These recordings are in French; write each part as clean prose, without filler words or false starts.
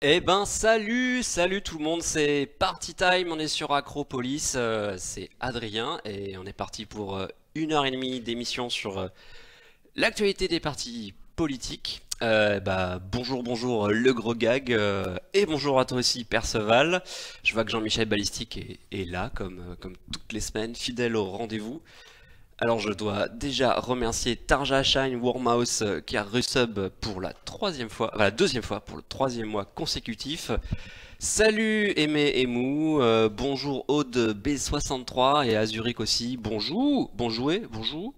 Eh ben salut tout le monde, c'est Party Time, on est sur Acropolis, c'est Adrien et on est parti pour 1 heure et demie d'émission sur l'actualité des partis politiques. Bonjour le gros gag et bonjour à toi aussi Perceval. Je vois que Jean-Michel Balistique est là comme toutes les semaines, fidèle au rendez-vous. Alors je dois déjà remercier Tarja Shine Wormhouse qui a resub pour la troisième fois, enfin, la deuxième fois pour le troisième mois consécutif. Salut Aimé et Mou, bonjour Aude B63 et Azuric aussi, bonjour, bonjour. Bonjour.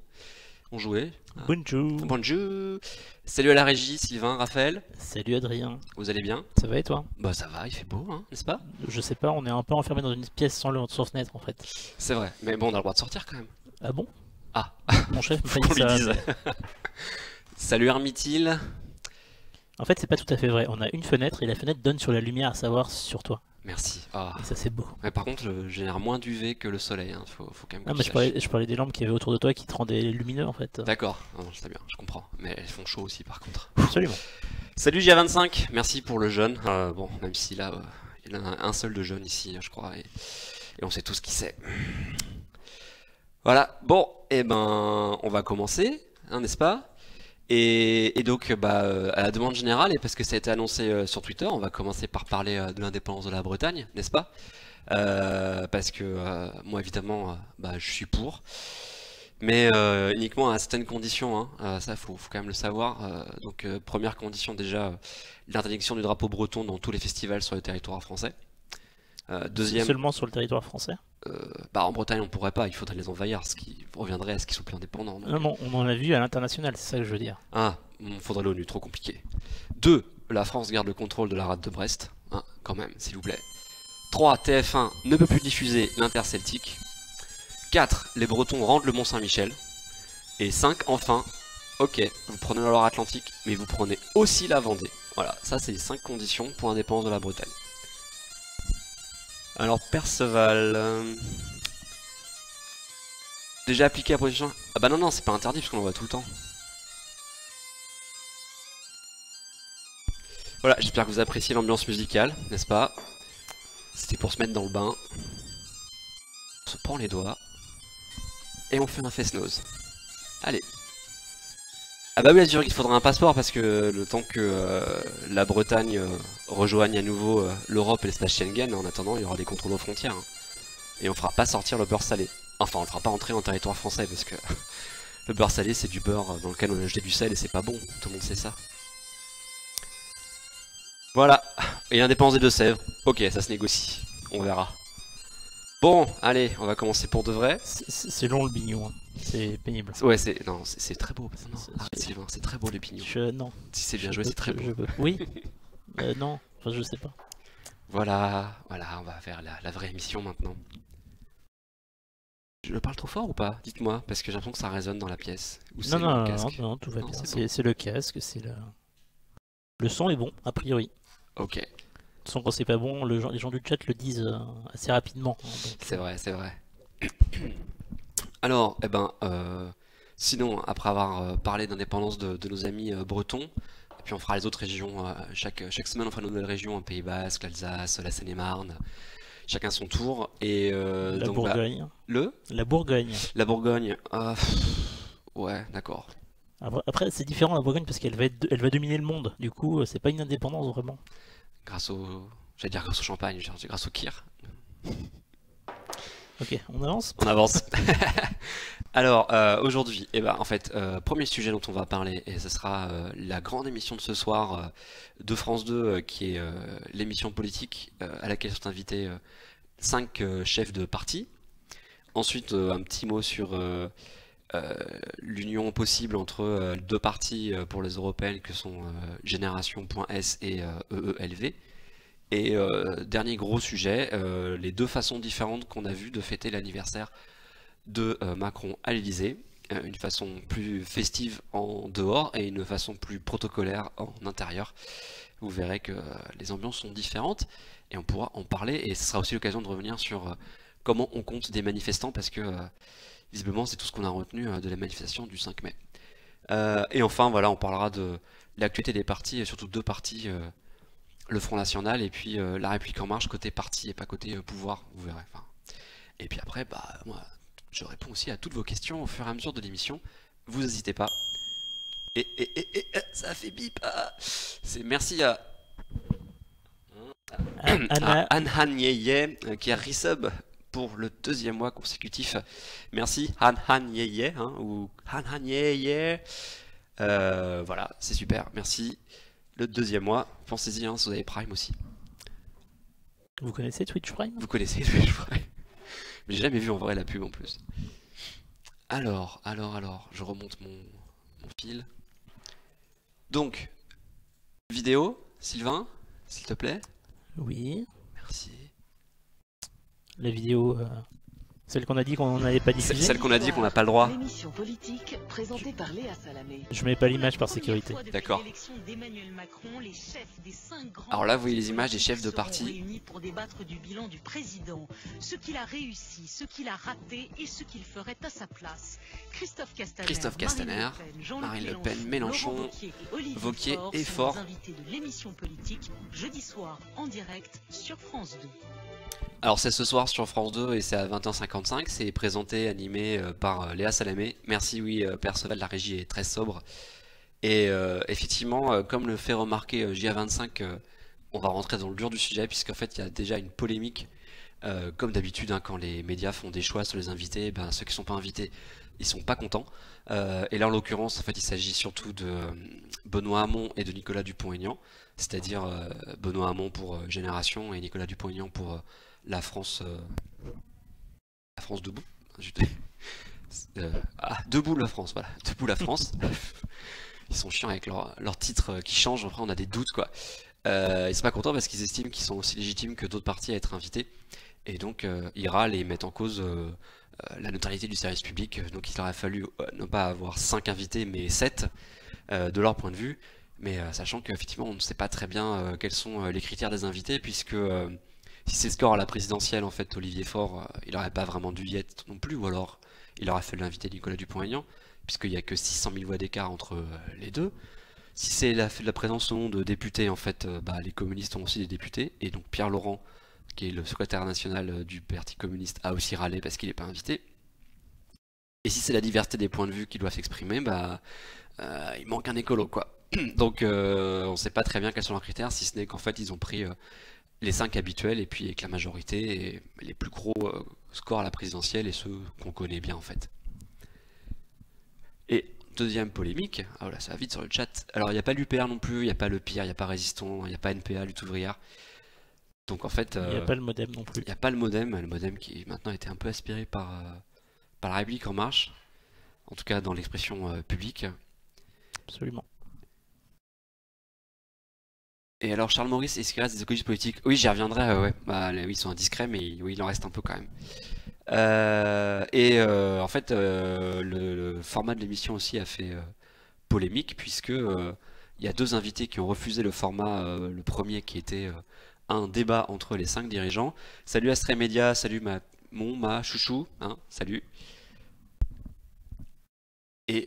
Bonjour. Salut à la régie, Sylvain, Raphaël, Salut Adrien. vous allez bien? Ça va et toi? Bah ça va, il fait beau, hein, n'est-ce pas? Je sais pas, on est un peu enfermé dans une pièce sans fenêtre en fait. C'est vrai, mais bon on a le droit de sortir quand même. Ah bon? Ah, Mon chef me faut fait qu'on lui ça. dise. Salut Hermitil, En fait, c'est pas tout à fait vrai. On a une fenêtre et la fenêtre donne sur la lumière, à savoir sur toi. merci. Ah. Et ça, c'est beau. Ouais, par contre, je génère moins d'UV que le soleil, hein. Faut quand même que Ah, tu mais saches. je parlais des lampes qu'il y avait autour de toi qui te rendaient lumineux en fait. D'accord, non, non, c'est bien, je comprends. Mais elles font chaud aussi, par contre. Absolument. Salut GA25, merci pour le jeune. Bon, même si là, il y en a un seul de jeune ici, je crois, et on sait tous qui c'est. Voilà, bon, et ben, on va commencer, hein, n'est-ce pas? Et donc, à la demande générale, et parce que ça a été annoncé sur Twitter, on va commencer par parler de l'indépendance de la Bretagne, n'est-ce pas? Parce que moi, évidemment, je suis pour. Mais uniquement à certaines conditions, hein. Ça faut quand même le savoir. Première condition déjà, l'interdiction du drapeau breton dans tous les festivals sur le territoire français. Deuxième, Seulement sur le territoire français. en Bretagne on pourrait pas, il faudrait les envahir, ce qui reviendrait à ce qu'ils soient plus indépendants. Non, non, on en a vu à l'international, c'est ça que je veux dire. Faudrait l'ONU, trop compliqué. 2, la France garde le contrôle de la rade de Brest, hein, quand même, s'il vous plaît. 3, TF1 ne peut plus diffuser l'Interceltique. 4, les Bretons rendent le Mont-Saint-Michel. Et 5, enfin, ok, vous prenez la Loire-Atlantique, mais vous prenez aussi la Vendée. Voilà, ça c'est les 5 conditions pour l'indépendance de la Bretagne. Alors Perceval... déjà appliqué à position... Ah bah non, c'est pas interdit parce qu'on en voit tout le temps. Voilà, j'espère que vous appréciez l'ambiance musicale, n'est-ce pas? C'était pour se mettre dans le bain. On se prend les doigts. Et on fait un face-nose. Allez. Ah bah oui, Azure, il faudra un passeport parce que le temps que la Bretagne rejoigne à nouveau l'Europe et l'espace Schengen, en attendant, il y aura des contrôles aux frontières, hein. Et on fera pas sortir le beurre salé. Enfin, on le fera pas entrer en territoire français parce que le beurre salé, c'est du beurre dans lequel on a jeté du sel et c'est pas bon. Tout le monde sait ça. Voilà. Et l'indépendance des Deux-Sèvres. Ok, ça se négocie. On verra. Bon, allez, on va commencer pour de vrai. C'est long le bignon, hein. C'est pénible. Ouais, c'est très beau. Non, C'est- arrête Sylvain, c'est très beau les pignons. Non. Si c'est bien Je joué, veux- c'est très beau. je veux. Oui. Non. Enfin, je sais pas. Voilà, on va faire la vraie émission maintenant. Je parle trop fort ou pas? Dites-moi, parce que j'ai l'impression que ça résonne dans la pièce. Ou c'est Non, mon non, non, casque? non, tout va Non, bien. c'est bon. C'est le casque, c'est le... Le son est bon, a priori. Ok, Le son quand c'est pas bon, les gens du chat le disent assez rapidement, hein, c'est vrai, c'est vrai. Alors, sinon, après avoir parlé d'indépendance de nos amis bretons, et puis on fera les autres régions, chaque semaine on fera une nouvelle région, un Pays Basque, l'Alsace, la Seine-et-Marne, chacun son tour, et La donc Bourgogne. le La Bourgogne. la Bourgogne, ouais, d'accord. Après, c'est différent la Bourgogne parce elle va dominer le monde. Du coup, c'est pas une indépendance vraiment. J'allais dire grâce au champagne, grâce au kir. Ok, on avance. On avance. Alors, aujourd'hui, en fait, premier sujet dont on va parler, et ce sera la grande émission de ce soir de France 2, qui est l'émission politique à laquelle sont invités 5 chefs de parti. Ensuite, un petit mot sur l'union possible entre deux partis pour les européennes que sont Génération.s et EELV. Et dernier gros sujet, les deux façons différentes qu'on a vues de fêter l'anniversaire de Macron à l'Elysée. Une façon plus festive en dehors et une façon plus protocolaire en intérieur. Vous verrez que les ambiances sont différentes et on pourra en parler. Et ce sera aussi l'occasion de revenir sur comment on compte des manifestants parce que visiblement c'est tout ce qu'on a retenu de la manifestation du 5 mai. Et enfin voilà, on parlera de l'actualité des partis et surtout deux partis le Front National et puis La République En Marche côté parti et pas côté pouvoir, vous verrez. Enfin, et puis après, bah moi, je réponds aussi à toutes vos questions au fur et à mesure de l'émission. Vous n'hésitez pas. Ça fait bip. C'est merci à Anna, Anhan Yeye qui a resub pour le 2e mois consécutif. Merci Anhan Yeye ou Anhan Yeye. Voilà, c'est super. Merci. Le 2e mois. Pensez-y, si vous avez Prime aussi. vous connaissez Twitch Prime? Vous connaissez Twitch Prime. Mais j'ai jamais vu en vrai la pub en plus. Alors, je remonte mon fil. Donc, vidéo, Sylvain, s'il te plaît. Oui. Merci. La vidéo, celle qu'on a dit qu'on n'allait pas diffuser. Celle qu'on a dit qu'on n'a pas le droit. L'émission politique présentée par Léa Salamé. Je mets pas l'image par sécurité. D'accord. Alors là, vous voyez les images des chefs de parti. Réunis pour débattre du bilan du président, ce qu'il a réussi, ce qu'il a raté et ce qu'il ferait à sa place. Christophe Castaner, Marine Le Pen, Mélenchon, Wauquiez et Faure. Invités de l'émission politique, jeudi soir en direct sur France 2. Alors c'est ce soir sur France 2 et c'est à 20h55, c'est présenté, animé par Léa Salamé. Merci, oui, Perceval, la régie est très sobre. Et effectivement, comme le fait remarquer JA25, on va rentrer dans le dur du sujet, puisqu'en fait il y a déjà une polémique, comme d'habitude, quand les médias font des choix sur les invités, ben, ceux qui ne sont pas invités, ils sont pas contents. Et là en l'occurrence, en fait, il s'agit surtout de Benoît Hamon et de Nicolas Dupont-Aignan, c'est-à-dire Benoît Hamon pour Génération et Nicolas Dupont-Aignan pour la France debout. Debout la France, voilà. Debout la France. Ils sont chiants avec leur titre qui change. Après, on a des doutes, quoi. Ils sont pas contents parce qu'ils estiment qu'ils sont aussi légitimes que d'autres partis à être invités. Et donc, ils râlent et mettent en cause la neutralité du service public. Donc, il aurait fallu non pas avoir 5 invités, mais 7 de leur point de vue. Mais sachant qu'effectivement, on ne sait pas très bien quels sont les critères des invités, puisque si c'est score à la présidentielle, en fait, Olivier Faure, il n'aurait pas vraiment dû y être non plus, ou alors il aurait fallu inviter Nicolas Dupont-Aignan, puisqu'il n'y a que 600 000 voix d'écart entre les deux. Si c'est la présence ou non de députés, en fait, les communistes ont aussi des députés, et donc Pierre Laurent, qui est le secrétaire national du Parti communiste, a aussi râlé parce qu'il n'est pas invité. Et si c'est la diversité des points de vue qui doivent s'exprimer, il manque un écolo, quoi. Donc on ne sait pas très bien quels sont leurs critères, si ce n'est qu'en fait ils ont pris les 5 habituels et puis avec la majorité et les plus gros scores à la présidentielle et ceux qu'on connaît bien en fait. Et deuxième polémique, voilà, ça va vite sur le chat. Alors il n'y a pas l'UPR non plus, il n'y a pas le PIR, il n'y a pas Résistant, il n'y a pas NPA, Lutte ouvrière. Donc en fait, il n'y a pas le modem non plus. Il n'y a pas le modem qui maintenant a été un peu aspiré par la République En Marche, en tout cas dans l'expression publique. Absolument. Et alors Charles Maurice, est-ce qu'il reste des écologistes politiques? Oui, j'y reviendrai, ouais. Oui, ils sont indiscrets, mais oui, il en reste un peu quand même. En fait, le format de l'émission aussi a fait polémique, puisque il y a 2 invités qui ont refusé le format, le premier qui était un débat entre les 5 dirigeants. Salut Astré Média, salut ma chouchou, salut. Et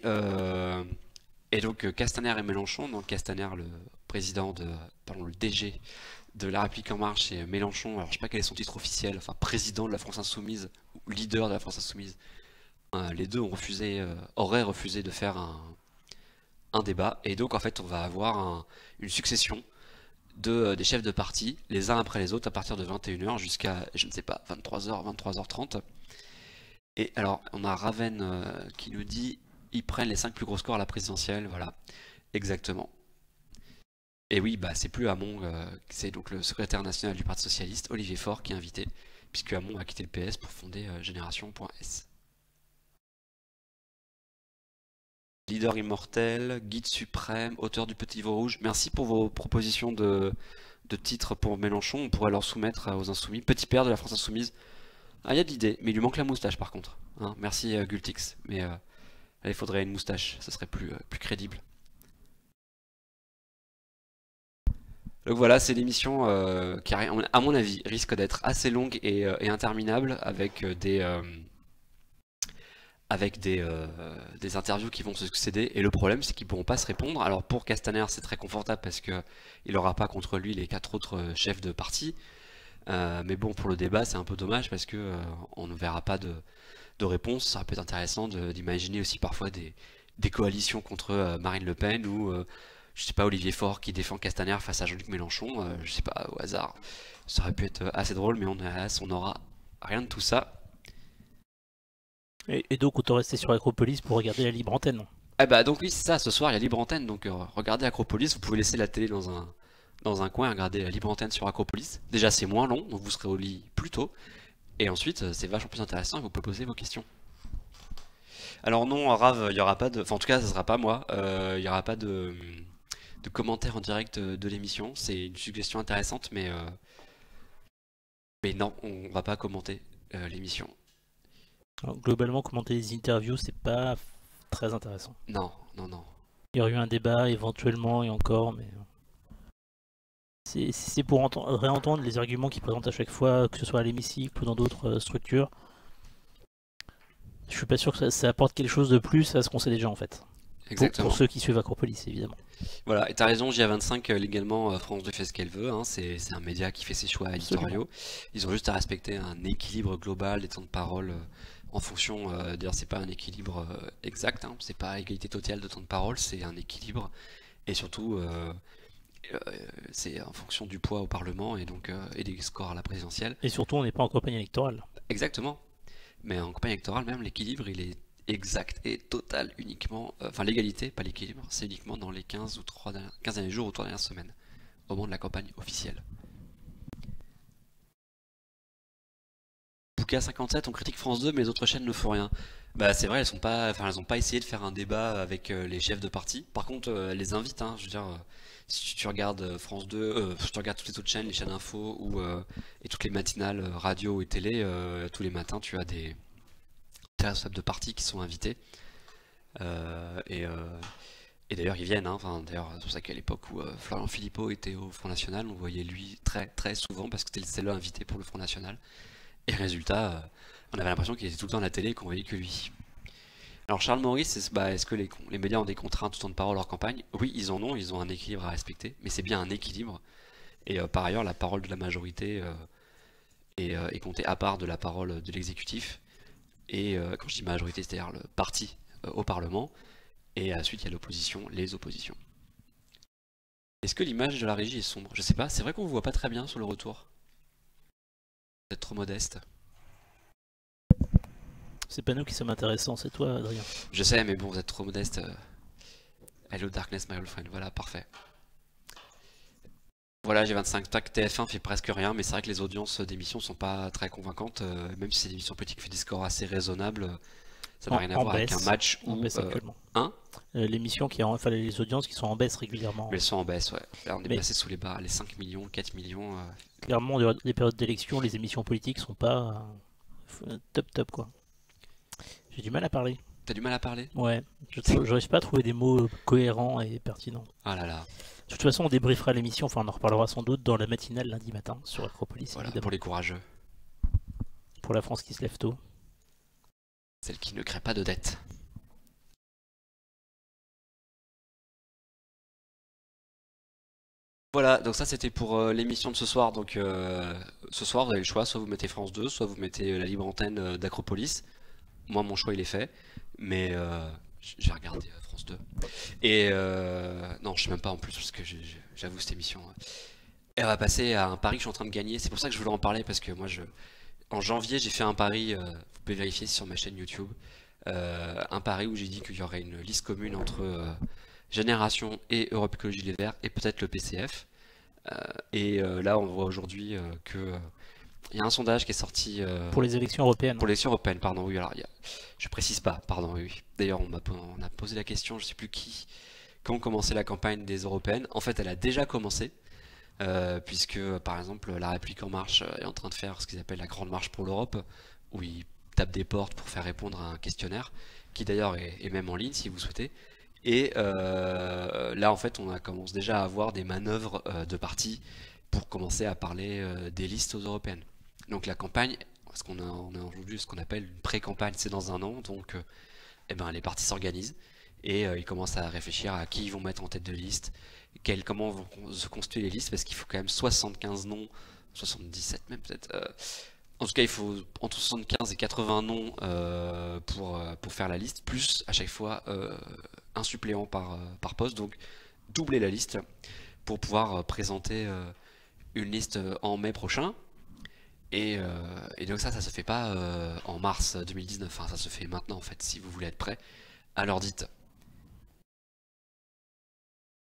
donc Castaner et Mélenchon, donc Castaner le président le DG de La République En Marche et Mélenchon, alors je sais pas quel est son titre officiel, enfin président de la France Insoumise ou leader de la France Insoumise, les deux auraient refusé de faire un débat, et donc en fait on va avoir une succession des chefs de parti, les uns après les autres à partir de 21h jusqu'à, je ne sais pas, 23h, 23h30. Et alors on a Raven qui nous dit ils prennent les 5 plus gros scores à la présidentielle, voilà, exactement. Et oui, c'est plus Hamon, c'est donc le secrétaire national du Parti Socialiste, Olivier Faure, qui est invité, puisque Hamon a quitté le PS pour fonder Génération.s. Leader immortel, guide suprême, auteur du Petit Livre Rouge, merci pour vos propositions de titres pour Mélenchon, on pourrait leur soumettre aux Insoumis. Petit père de la France Insoumise, il y a de l'idée, mais il lui manque la moustache par contre. Merci Gultix, mais il faudrait une moustache, ça serait plus crédible. Donc voilà, c'est l'émission qui, à mon avis, risque d'être assez longue et interminable, avec avec des interviews qui vont se succéder. Et le problème, c'est qu'ils pourront pas se répondre. Alors pour Castaner, c'est très confortable parce que il aura pas contre lui les 4 autres chefs de parti. Mais bon, pour le débat, c'est un peu dommage parce que on ne verra pas de réponse. Ça peut être intéressant d'imaginer aussi parfois des coalitions contre Marine Le Pen ou je sais pas, Olivier Faure qui défend Castaner face à Jean-Luc Mélenchon. Je sais pas, au hasard. Ça aurait pu être assez drôle, mais on aura rien de tout ça. Et donc autant rester sur Acropolis pour regarder la libre antenne. Ah bah donc oui, c'est ça, ce soir il y a libre antenne, donc regardez Acropolis, vous pouvez laisser la télé dans un coin et regarder la libre antenne sur Acropolis. Déjà c'est moins long, donc vous serez au lit plus tôt, et ensuite c'est vachement plus intéressant et vous pouvez poser vos questions. Alors non, Rav, il y aura pas de... Enfin en tout cas, ça sera pas moi, il y aura pas de commentaires en direct de l'émission, c'est une suggestion intéressante, mais non, on va pas commenter l'émission. Alors, globalement, commenter les interviews, c'est pas très intéressant. Non, non, non. Il y aurait eu un débat éventuellement et encore, mais c'est pour réentendre les arguments qu'ils présentent à chaque fois, que ce soit à l'hémicycle ou dans d'autres structures. Je suis pas sûr que ça apporte quelque chose de plus à ce qu'on sait déjà en fait. Exactement. Pour ceux qui suivent Acropolis, évidemment. Voilà, et t'as raison, JA25, légalement, France 2 fait ce qu'elle veut, hein, c'est un média qui fait ses choix éditoriaux. Ils ont juste à respecter un équilibre global des temps de parole en fonction, d'ailleurs c'est pas un équilibre exact, hein, c'est pas égalité totale de temps de parole, c'est un équilibre, et surtout c'est en fonction du poids au Parlement et donc et des scores à la présidentielle. Et surtout on n'est pas en campagne électorale. Exactement, mais en campagne électorale même l'équilibre il est exact et total uniquement, enfin l'égalité, pas l'équilibre, c'est uniquement dans les 15 derniers jours ou 3 dernières semaines, au moment de la campagne officielle. Bouka 57, on critique France 2 mais les autres chaînes ne font rien. Bah c'est vrai, elles ont pas essayé de faire un débat avec les chefs de parti. Par contre, elles les invitent, hein, je veux dire, si tu regardes France 2, si tu regardes toutes les autres chaînes, les chaînes info et toutes les matinales radio et télé, tous les matins tu as des responsables de parti qui sont invités. Et d'ailleurs ils viennent, hein, enfin, d'ailleurs c'est pour ça qu'à l'époque où Florian Philippot était au Front National, on voyait lui très très souvent parce que c'était le invité pour le Front National. Et résultat, on avait l'impression qu'il était tout le temps à la télé et qu'on voyait que lui. Alors Charles Maurice, est-ce que les médias ont des contraintes tout temps de parole hors campagne? Oui, ils en ont, ils ont un équilibre à respecter, mais c'est bien un équilibre. Et par ailleurs, la parole de la majorité est comptée à part de la parole de l'exécutif. Et quand je dis majorité, c'est-à-dire le parti au Parlement. Et ensuite, il y a l'opposition, les oppositions. Est-ce que l'image de la régie est sombre? Je sais pas, c'est vrai qu'on ne voit pas très bien sur le retour. Vous êtes trop modeste. C'est pas nous qui sommes intéressants, c'est toi, Adrien. Je sais, mais bon, vous êtes trop modeste. Hello Darkness, my old friend. Voilà, parfait. Voilà, j'ai 25 tac, TF1 fait presque rien, mais c'est vrai que les audiences d'émissions sont pas très convaincantes. Même si c'est une émission politique qui fait des scores assez raisonnables, ça n'a rien à voir avec un match où. Hein l'émission qui enfin les audiences qui sont en baisse régulièrement. Mais elles sont en baisse, ouais. Là, on est passé sous les barres, les 5 millions, 4 millions. Clairement, des périodes d'élection, les émissions politiques sont pas top quoi. J'ai du mal à parler. T'as du mal à parler? Ouais, j'arrive pas à trouver des mots cohérents et pertinents. Ah là là. De toute façon, on débriefera l'émission, enfin on en reparlera sans doute dans la matinale lundi matin sur Acropolis. Voilà, pour les courageux. Pour la France qui se lève tôt. Celle qui ne crée pas de dette. Voilà, donc ça c'était pour l'émission de ce soir. Donc ce soir vous avez le choix, soit vous mettez France 2, soit vous mettez la libre antenne d'Acropolis. Moi mon choix il est fait, mais je vais regarder France 2. Et non, je sais même pas en plus parce que j'avoue cette émission. Et on va passer à un pari que je suis en train de gagner. C'est pour ça que je voulais en parler parce que moi en janvier j'ai fait un pari, vous pouvez vérifier sur ma chaîne YouTube, un pari où j'ai dit qu'il y aurait une liste commune entre Génération et Europe Écologie Les Verts et peut-être le PCF. Là on voit aujourd'hui que il y a un sondage qui est sorti pour les élections européennes. Pour les élections européennes, pardon, oui, alors je précise pas, pardon, oui. D'ailleurs on a posé la question, je sais plus qui, quand commençait la campagne des européennes. En fait elle a déjà commencé, puisque par exemple La République En Marche est en train de faire ce qu'ils appellent la Grande Marche pour l'Europe, où ils tapent des portes pour faire répondre à un questionnaire, qui d'ailleurs est même en ligne si vous souhaitez. Et là en fait on commence déjà à avoir des manœuvres de partis pour commencer à parler des listes aux européennes. Donc la campagne parce qu'on on a aujourd'hui ce qu'on appelle une pré-campagne, c'est dans un an, donc eh ben, les partis s'organisent et ils commencent à réfléchir à qui ils vont mettre en tête de liste, comment vont se constituer les listes, parce qu'il faut quand même 75 noms, 77 même peut-être. En tout cas, il faut entre 75 et 80 noms pour faire la liste, plus à chaque fois un suppléant par poste, donc doubler la liste pour pouvoir présenter une liste en mai prochain. Et donc ça se fait pas en mars 2019, hein, ça se fait maintenant en fait, si vous voulez être prêt. Alors dites.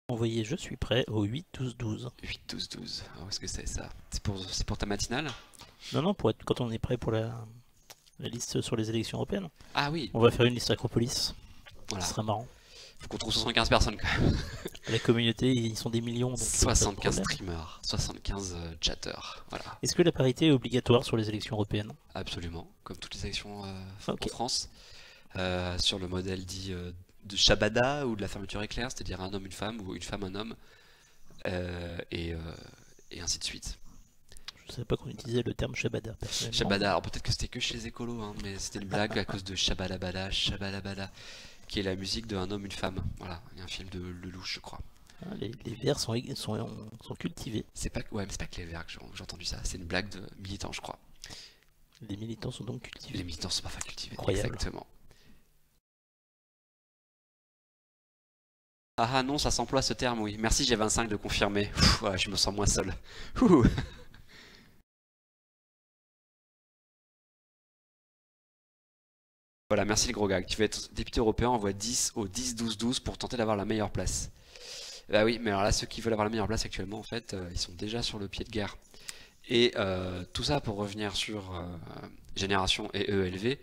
Envoyez je suis prêt au 8 12 12. 8 12 12, où est-ce que c'est ça? C'est pour ta matinale? Non, pour être quand on est prêt pour la liste sur les élections européennes. Ah oui. On va faire une liste Acropolis. Voilà. Ce serait marrant. Faut qu'on trouve 75 personnes quand même. La communauté, ils sont des millions. Donc 75 streamers, 75 chatters, voilà. Est-ce que la parité est obligatoire sur les élections européennes? Absolument, comme toutes les élections Ok. en France. Sur le modèle dit de Shabada ou de la fermeture éclair, c'est-à-dire un homme, une femme ou une femme, un homme, et ainsi de suite. Je savais pas qu'on utilisait le terme Shabada personnellement. Shabada, alors peut-être que c'était que chez les écolos, hein, mais c'était une blague à cause de Shabalabada, Shabalabada, qui est la musique d'un homme, une femme. Voilà, il y a un film de Lelouch, je crois. Les vers sont cultivés. C'est pas, ouais, mais c'est pas que les Verts que j'ai entendu ça, c'est une blague de militants, je crois. Les militants sont donc cultivés. Les militants sont parfois cultivés, Incroyable. exactement. Ah non, ça s'emploie ce terme, oui. Merci G25 de confirmer. Ouais, je me sens moins seul. Voilà, merci le gros gag. Tu vas être député européen, envoie 10 au 10-12-12 pour tenter d'avoir la meilleure place. Bah oui, mais alors là, ceux qui veulent avoir la meilleure place actuellement, en fait, ils sont déjà sur le pied de guerre. Et tout ça pour revenir sur Génération et EELV,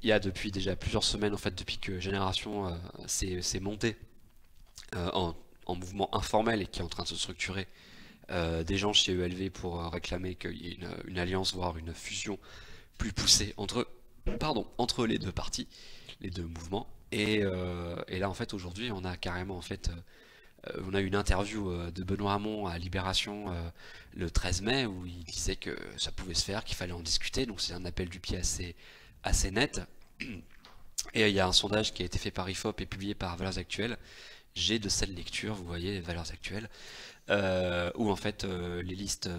il y a depuis déjà plusieurs semaines, en fait, depuis que Génération s'est montée en mouvement informel et qui est en train de se structurer, des gens chez EELV pour réclamer qu'il y ait une alliance, voire une fusion plus poussée entre les deux partis, les deux mouvements. Et là, en fait, aujourd'hui, on a carrément, en fait, on a eu une interview de Benoît Hamon à Libération le 13 mai où il disait que ça pouvait se faire, qu'il fallait en discuter. Donc c'est un appel du pied assez net. Et il y a un sondage qui a été fait par IFOP et publié par Valeurs Actuelles. J'ai de cette lecture, vous voyez, les Valeurs Actuelles, où en fait les listes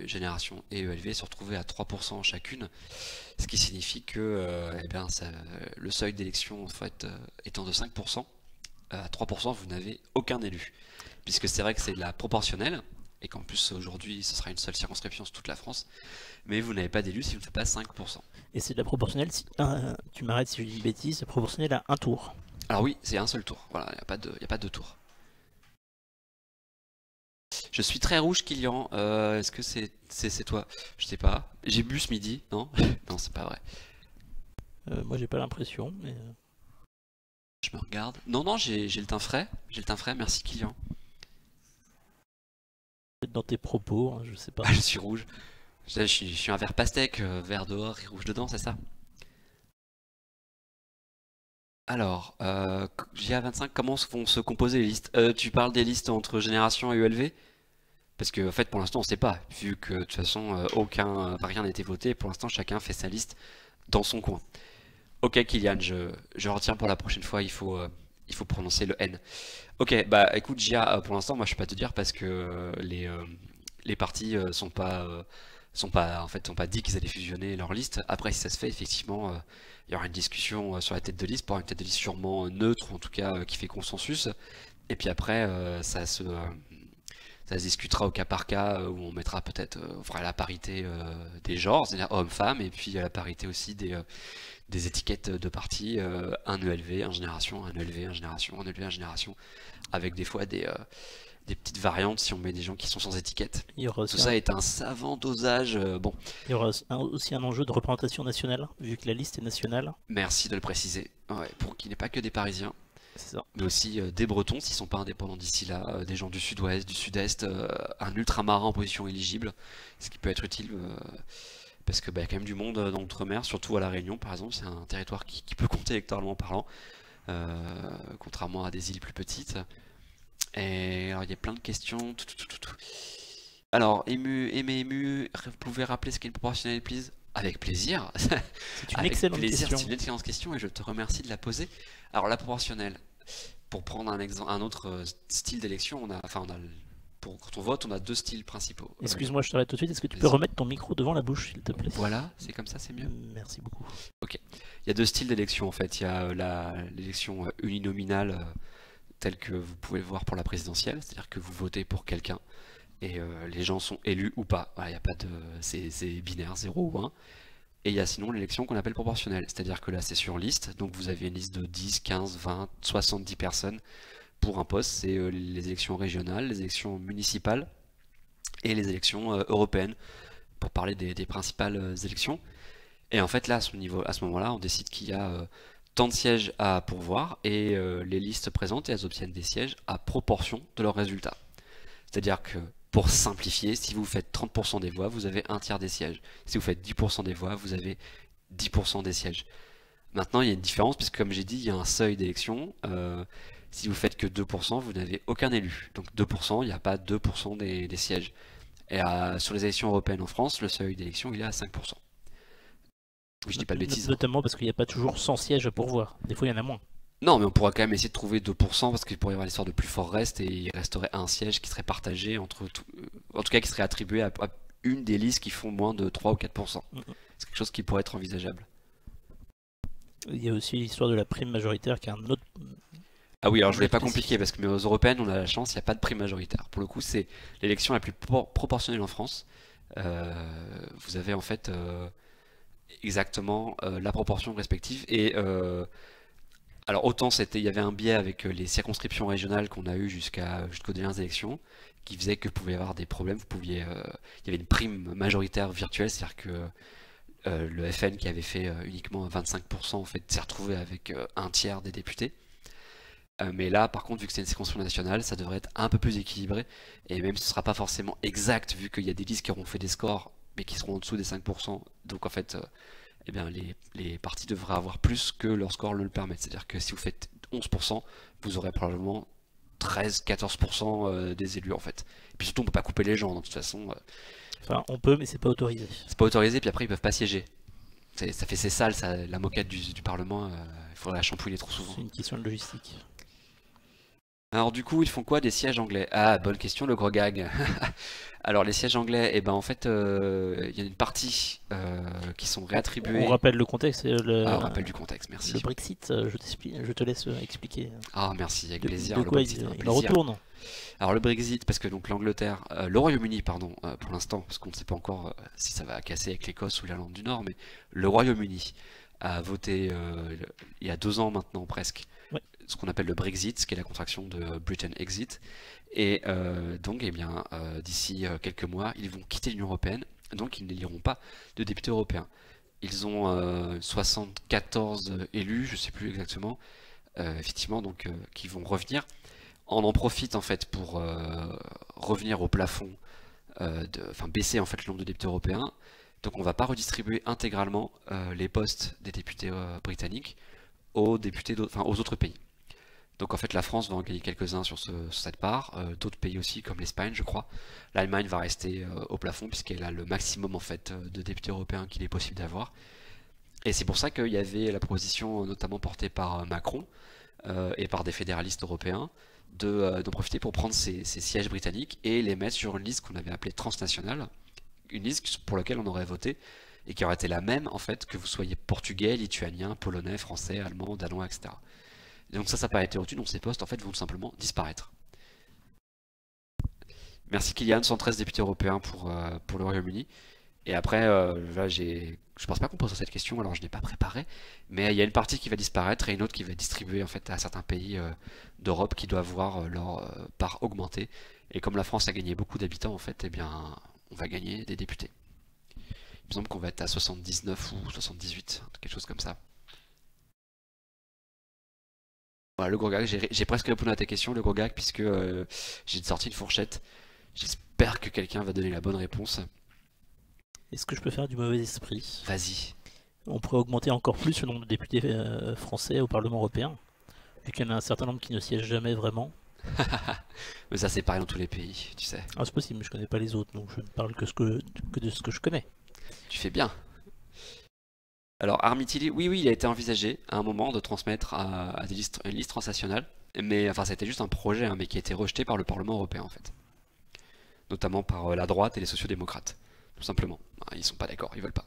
Génération et EELV se retrouvaient à 3% chacune, ce qui signifie que eh bien, le seuil d'élection en fait, étant de 5%, à 3% vous n'avez aucun élu, puisque c'est vrai que c'est de la proportionnelle, et qu'en plus aujourd'hui ce sera une seule circonscription sur toute la France, mais vous n'avez pas d'élu si vous ne faites pas 5%. Et c'est de la proportionnelle, tu m'arrêtes si je dis une bêtise, c'est proportionnel à un tour. Alors oui, c'est un seul tour, voilà, il n'y a pas de tour. Je suis très rouge, Kylian. Est-ce que c'est toi? Je sais pas. J'ai bu ce midi, non? Non, c'est pas vrai. Moi j'ai pas l'impression, mais... Je me regarde. Non, j'ai le teint frais. J'ai le teint frais, merci Kylian. Peut-être dans tes propos, hein, je sais pas. Ah, je suis rouge. Je suis un vert pastèque, vert dehors et rouge dedans, c'est ça? Alors, JA25, comment vont se composer les listes? Tu parles des listes entre Génération et EELV? Parce que en fait pour l'instant on sait pas, vu que de toute façon rien n'a été voté, pour l'instant chacun fait sa liste dans son coin. Ok Kylian, je retiens pour la prochaine fois, il faut prononcer le N. Ok, bah écoute Gia, pour l'instant moi je peux pas te dire parce que les partis sont pas dit qu'ils allaient fusionner leur liste. Après si ça se fait effectivement il y aura une discussion sur la tête de liste, pour une tête de liste sûrement neutre ou en tout cas qui fait consensus. Et puis après ça se discutera au cas par cas où on mettra peut-être, on fera la parité des genres, c'est-à-dire hommes-femmes, et puis la parité aussi des étiquettes de partis, un ELV, un génération, un ELV, un génération, un ELV, un génération, avec des fois des petites variantes si on met des gens qui sont sans étiquette. Tout ça est un savant dosage. Bon. Il y aura aussi un enjeu de représentation nationale, vu que la liste est nationale. Merci de le préciser, ouais, pour qu'il n'y ait pas que des Parisiens. Ça. Mais aussi des Bretons s'ils sont pas indépendants d'ici là, des gens du sud-ouest, du sud-est, un ultramarin en position éligible, ce qui peut être utile parce que y a quand même du monde dans l'outre-mer, surtout à La Réunion par exemple, c'est un territoire qui peut compter électoralement parlant, contrairement à des îles plus petites. Et alors il y a plein de questions. Alors, ému, vous pouvez rappeler ce qu'est une proportionnelle, please? Avec plaisir. C'est une Avec excellente plaisir, question. c'est une excellente question et je te remercie de la poser. Alors la proportionnelle, pour prendre un autre style d'élection, quand on vote, on a deux styles principaux. Excuse-moi, je t'arrête tout de suite. Est-ce que tu peux Vas-y. remettre ton micro devant la bouche, s'il te plaît? Voilà, c'est comme ça, c'est mieux. Merci beaucoup. Il y a deux styles d'élection en fait. Il y a l'élection uninominale telle que vous pouvez le voir pour la présidentielle, c'est-à-dire que vous votez pour quelqu'un et les gens sont élus ou pas. Voilà, il y a pas de, c'est binaire, 0 ou 1. Et il y a sinon l'élection qu'on appelle proportionnelle, c'est-à-dire que là c'est sur liste, donc vous avez une liste de 10, 15, 20, 70 personnes pour un poste. C'est les élections régionales, les élections municipales et les élections européennes, pour parler des principales élections. Et en fait là, à ce moment-là, on décide qu'il y a tant de sièges à pourvoir et les listes présentes, elles obtiennent des sièges à proportion de leurs résultats. C'est-à-dire que, pour simplifier, si vous faites 30% des voix, vous avez un tiers des sièges. Si vous faites 10% des voix, vous avez 10% des sièges. Maintenant, il y a une différence, puisque comme j'ai dit, il y a un seuil d'élection. Si vous faites que 2%, vous n'avez aucun élu. Donc 2%, il n'y a pas 2% des sièges. Et sur les élections européennes en France, le seuil d'élection, il est à 5%. Oui, je dis pas de bêtises. Notamment parce qu'il n'y a pas toujours 100 sièges à pourvoir. Des fois, il y en a moins. Non, mais on pourra quand même essayer de trouver 2% parce qu'il pourrait y avoir l'histoire de plus fort reste et il resterait un siège qui serait partagé entre tout, en tout cas qui serait attribué à une des listes qui font moins de 3 ou 4%. C'est quelque chose qui pourrait être envisageable. Il y a aussi l'histoire de la prime majoritaire qui est un autre. Ah oui, alors je voulais pas compliquer parce que mais aux européennes on a la chance, il n'y a pas de prime majoritaire. Pour le coup, c'est l'élection la plus proportionnelle en France. Vous avez en fait exactement la proportion respective et alors autant il y avait un biais avec les circonscriptions régionales qu'on a eu jusqu'aux dernières élections, qui faisait que vous pouviez avoir des problèmes. Il y avait une prime majoritaire virtuelle, c'est-à-dire que le FN qui avait fait uniquement 25% en fait s'est retrouvé avec un tiers des députés. Mais là, par contre, vu que c'est une circonscription nationale, ça devrait être un peu plus équilibré, et même ce sera pas forcément exact vu qu'il y a des listes qui auront fait des scores mais qui seront en dessous des 5%. Donc en fait, eh bien, les partis devraient avoir plus que leur score le permet. C'est-à-dire que si vous faites 11%, vous aurez probablement 13-14% des élus en fait. Et puis surtout, on peut pas couper les gens, donc de toute façon. Enfin, on peut, mais c'est pas autorisé. C'est pas autorisé, puis après, ils peuvent pas siéger. Ça fait c'est sale, la moquette du Parlement, il faudrait la shampouiller trop souvent. C'est une question de logistique. Alors du coup, ils font quoi des sièges anglais? Ah, bonne question, le gros gag. Alors les sièges anglais, eh ben en fait, il y a une partie qui sont réattribués. On rappelle le contexte. On rappelle du contexte, merci. Le Brexit, je te laisse expliquer. Ah merci, avec plaisir. De quoi il retourne? Alors le Brexit, parce que donc l'Angleterre, le Royaume-Uni, pardon, pour l'instant, parce qu'on ne sait pas encore si ça va casser avec l'Écosse ou l'Irlande du Nord, mais le Royaume-Uni a voté il y a 2 ans maintenant presque. Ouais. Ce qu'on appelle le Brexit, ce qui est la contraction de Britain Exit. Et donc, eh bien, d'ici quelques mois, ils vont quitter l'Union Européenne, donc ils n'éliront pas de députés européens. Ils ont 74 élus, je ne sais plus exactement, effectivement, donc qui vont revenir. On en profite en fait pour revenir au plafond, baisser en fait le nombre de députés européens. Donc on ne va pas redistribuer intégralement les postes des députés britanniques aux autres pays. Donc en fait la France va en gagner quelques-uns sur cette part, d'autres pays aussi comme l'Espagne je crois. L'Allemagne va rester au plafond puisqu'elle a le maximum en fait de députés européens qu'il est possible d'avoir. Et c'est pour ça qu'il y avait la proposition notamment portée par Macron et par des fédéralistes européens d'en profiter pour prendre ces sièges britanniques et les mettre sur une liste qu'on avait appelée transnationale, une liste pour laquelle on aurait voté et qui aurait été la même en fait que vous soyez portugais, lituanien, polonais, français, allemand, danois, etc. Et donc ça n'a pas été retenu, donc ces postes en fait vont tout simplement disparaître. Merci Kylian, 113 députés européens pour le Royaume-Uni. Et après, là, je pense pas qu'on pose cette question, alors je n'ai pas préparé, mais il y a une partie qui va disparaître et une autre qui va être distribuée en fait à certains pays d'Europe qui doivent voir leur part augmenter. Et comme la France a gagné beaucoup d'habitants, en fait, eh bien, on va gagner des députés. Il me semble qu'on va être à 79 ou 78, quelque chose comme ça. Voilà, le gros gag, j'ai presque répondu à ta question, le gros gag, puisque j'ai sorti une fourchette. J'espère que quelqu'un va donner la bonne réponse. Est-ce que je peux faire du mauvais esprit? Vas-y. On pourrait augmenter encore plus le nombre de députés français au Parlement européen, vu qu'il y en a un certain nombre qui ne siègent jamais vraiment. Mais ça c'est pareil dans tous les pays, tu sais. Ah, c'est possible, mais je connais pas les autres, donc je ne parle que de ce que je connais. Tu fais bien. Alors Armitili, oui, il a été envisagé à un moment de transmettre à une liste transnationale, mais enfin, c'était juste un projet, hein, mais qui a été rejeté par le Parlement européen en fait, notamment par la droite et les sociodémocrates, tout simplement. Ils sont pas d'accord, ils veulent pas.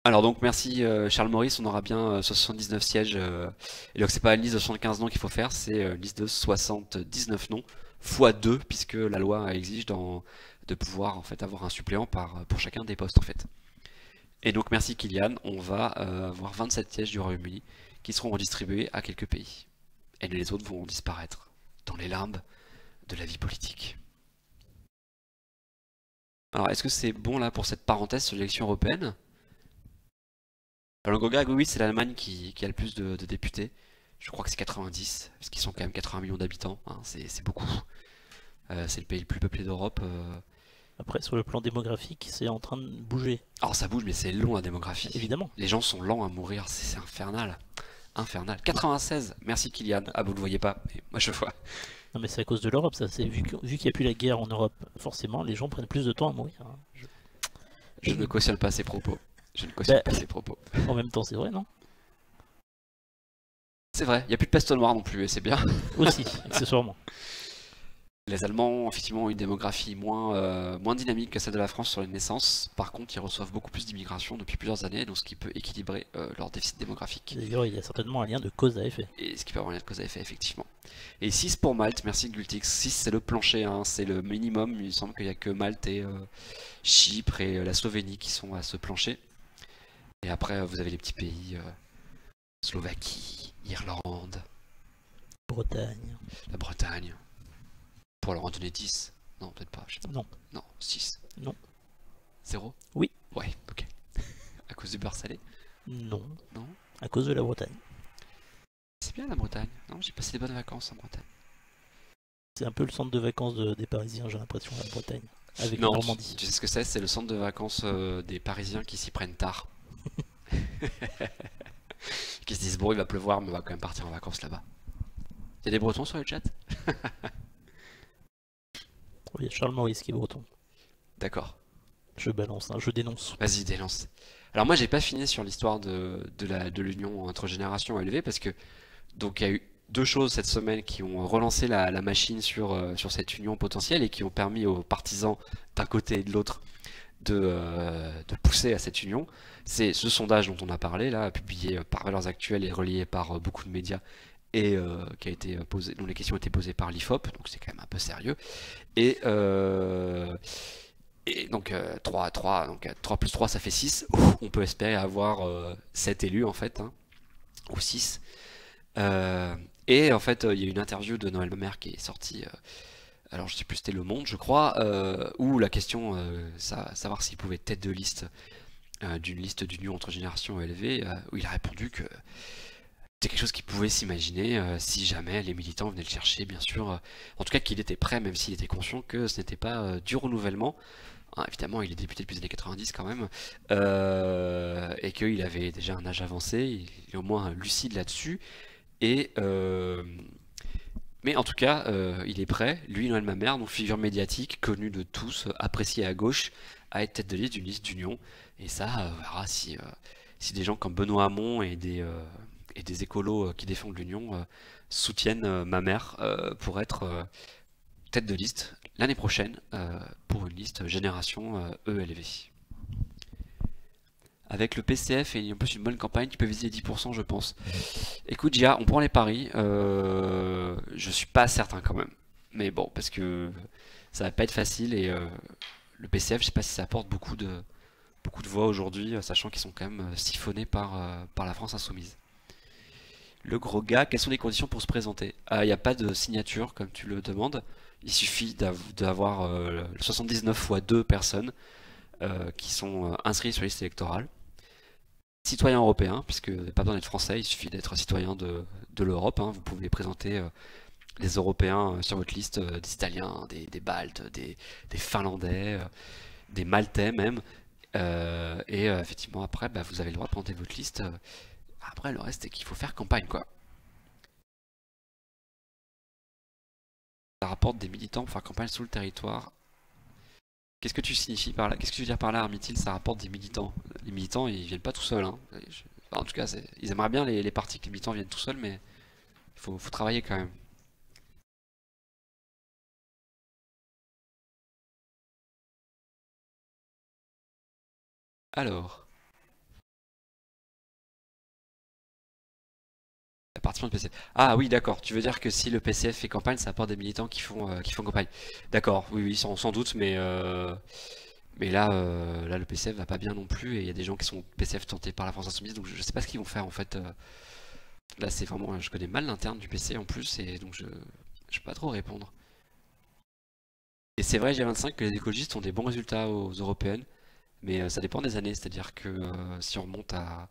Alors donc merci Charles Maurice, on aura bien 79 sièges, et donc c'est pas une liste de 75 noms qu'il faut faire, c'est une liste de 79 noms fois 2 puisque la loi exige de pouvoir en fait avoir un suppléant pour chacun des postes en fait. Et donc merci Kylian, on va avoir 27 sièges du Royaume-Uni qui seront redistribués à quelques pays. Et les autres vont disparaître dans les limbes de la vie politique. Alors est-ce que c'est bon là pour cette parenthèse sur l'élection européenne? Alors le gros gag, oui, c'est l'Allemagne qui a le plus de députés. Je crois que c'est 90, parce qu'ils sont quand même 80 millions d'habitants, hein, c'est beaucoup. C'est le pays le plus peuplé d'Europe. Après, sur le plan démographique, c'est en train de bouger. Alors ça bouge, mais c'est long la démographie. Évidemment. Les gens sont lents à mourir, c'est infernal. Infernal. 96, merci Kylian. Ah, vous ne le voyez pas, mais moi je vois. Non, mais c'est à cause de l'Europe, ça. Vu qu'il n'y a plus la guerre en Europe, forcément, les gens prennent plus de temps à mourir. Hein. Je ne cautionne pas ces propos. Je ne cautionne pas ces propos. En même temps, c'est vrai, non? C'est vrai, il n'y a plus de peste noire non plus, et c'est bien. Aussi, accessoirement. Les Allemands, effectivement, ont une démographie moins dynamique que celle de la France sur les naissances. Par contre, ils reçoivent beaucoup plus d'immigration depuis plusieurs années, donc ce qui peut équilibrer leur déficit démographique. D'ailleurs, il y a certainement un lien de cause à effet. Et ce qui peut avoir un lien de cause à effet, effectivement. Et 6 pour Malte, merci Gultix. 6 c'est le plancher, hein, c'est le minimum. Il semble qu'il n'y a que Malte et Chypre et la Slovénie qui sont à ce plancher. Et après, vous avez les petits pays, Slovaquie, Irlande, Bretagne. la Bretagne. Pour leur en donner 10. Non, peut-être pas, je sais pas. Non. Non, 6. Non. 0? Oui. Ouais, ok. À cause du beurre salé? Non. Non. À cause de la Bretagne. C'est bien la Bretagne. Non, j'ai passé des bonnes vacances en Bretagne. C'est un peu le centre de vacances des Parisiens, j'ai l'impression, la Bretagne. Avec Non, la Normandie. tu sais ce que c'est? C'est le centre de vacances des Parisiens qui s'y prennent tard. Qui se disent, bon, il va pleuvoir, mais on va quand même partir en vacances là-bas. Il y a des Bretons sur le chat? Oui, Charles Maurice qui est breton. D'accord. Je balance, hein, je dénonce. Vas-y, dénonce. Alors moi, j'ai pas fini sur l'histoire de l'union entre générations élevées parce que donc il y a eu deux choses cette semaine qui ont relancé la machine sur cette union potentielle et qui ont permis aux partisans d'un côté et de l'autre de pousser à cette union. C'est ce sondage dont on a parlé là, publié par Valeurs Actuelles et relayé par beaucoup de médias et qui a été posé, dont les questions ont été posées par l'IFOP, donc c'est quand même un peu sérieux. Et donc 3 plus 3 ça fait 6. On peut espérer avoir 7 élus en fait, hein, ou 6. Et en fait il y a une interview de Noël Mamère qui est sortie, alors je sais plus c'était Le Monde je crois, où la question, savoir s'il pouvait être tête de liste d'une liste d'union entre générations élevées, où il a répondu que c'était quelque chose qu'il pouvait s'imaginer si jamais les militants venaient le chercher, bien sûr. En tout cas, qu'il était prêt, même s'il était conscient que ce n'était pas du renouvellement. Hein, évidemment, il est député depuis les années 90 quand même, et qu'il avait déjà un âge avancé, il est au moins lucide là-dessus. Et mais en tout cas, il est prêt, lui, Noël Mamère, donc figure médiatique, connue de tous, appréciée à gauche, à être tête de liste d'une liste d'union. Et ça, on verra si des gens comme Benoît Hamon et des écolos qui défendent l'union soutiennent Mamère pour être tête de liste l'année prochaine pour une liste génération ELV. Avec le PCF et en plus une bonne campagne, tu peux viser les 10% je pense. Écoute Gia, on prend les paris. Je suis pas certain quand même. Mais bon, parce que ça va pas être facile et le PCF, je sais pas si ça apporte beaucoup de voix aujourd'hui, sachant qu'ils sont quand même siphonnés par la France Insoumise. Le gros gars, quelles sont les conditions pour se présenter? Il n'y a pas de signature comme tu le demandes. Il suffit d'avoir 79 fois 2 personnes qui sont inscrites sur la liste électorale. Citoyen européen, puisque vous n'avez pas besoin d'être français, il suffit d'être citoyen de l'Europe. Hein. Vous pouvez présenter les Européens sur votre liste, des Italiens, des Baltes, des Finlandais, des Maltais même. Et effectivement après, vous avez le droit de présenter votre liste. Après, le reste, c'est qu'il faut faire campagne, quoi. Ça rapporte des militants pour faire campagne sous le territoire. Qu'est-ce que tu signifies par là? Qu'est-ce que tu veux dire par là, Armitil? Ça rapporte des militants. les militants ils viennent pas tout seuls. Hein. En tout cas, ils aimeraient bien les partis que les militants viennent tout seuls, mais faut travailler quand même. Alors, la participation du PCF. Ah oui, d'accord. Tu veux dire que si le PCF fait campagne, ça apporte des militants qui font campagne. D'accord, oui, oui, sans doute, mais là, là, le PCF va pas bien non plus, et il y a des gens qui sont PCF tentés par la France Insoumise, donc je sais pas ce qu'ils vont faire en fait. Là, c'est vraiment, je connais mal l'interne du PC en plus, et donc je peux pas trop répondre. Et c'est vrai, G25, que les écologistes ont des bons résultats aux européennes, mais ça dépend des années, c'est-à-dire que si on remonte à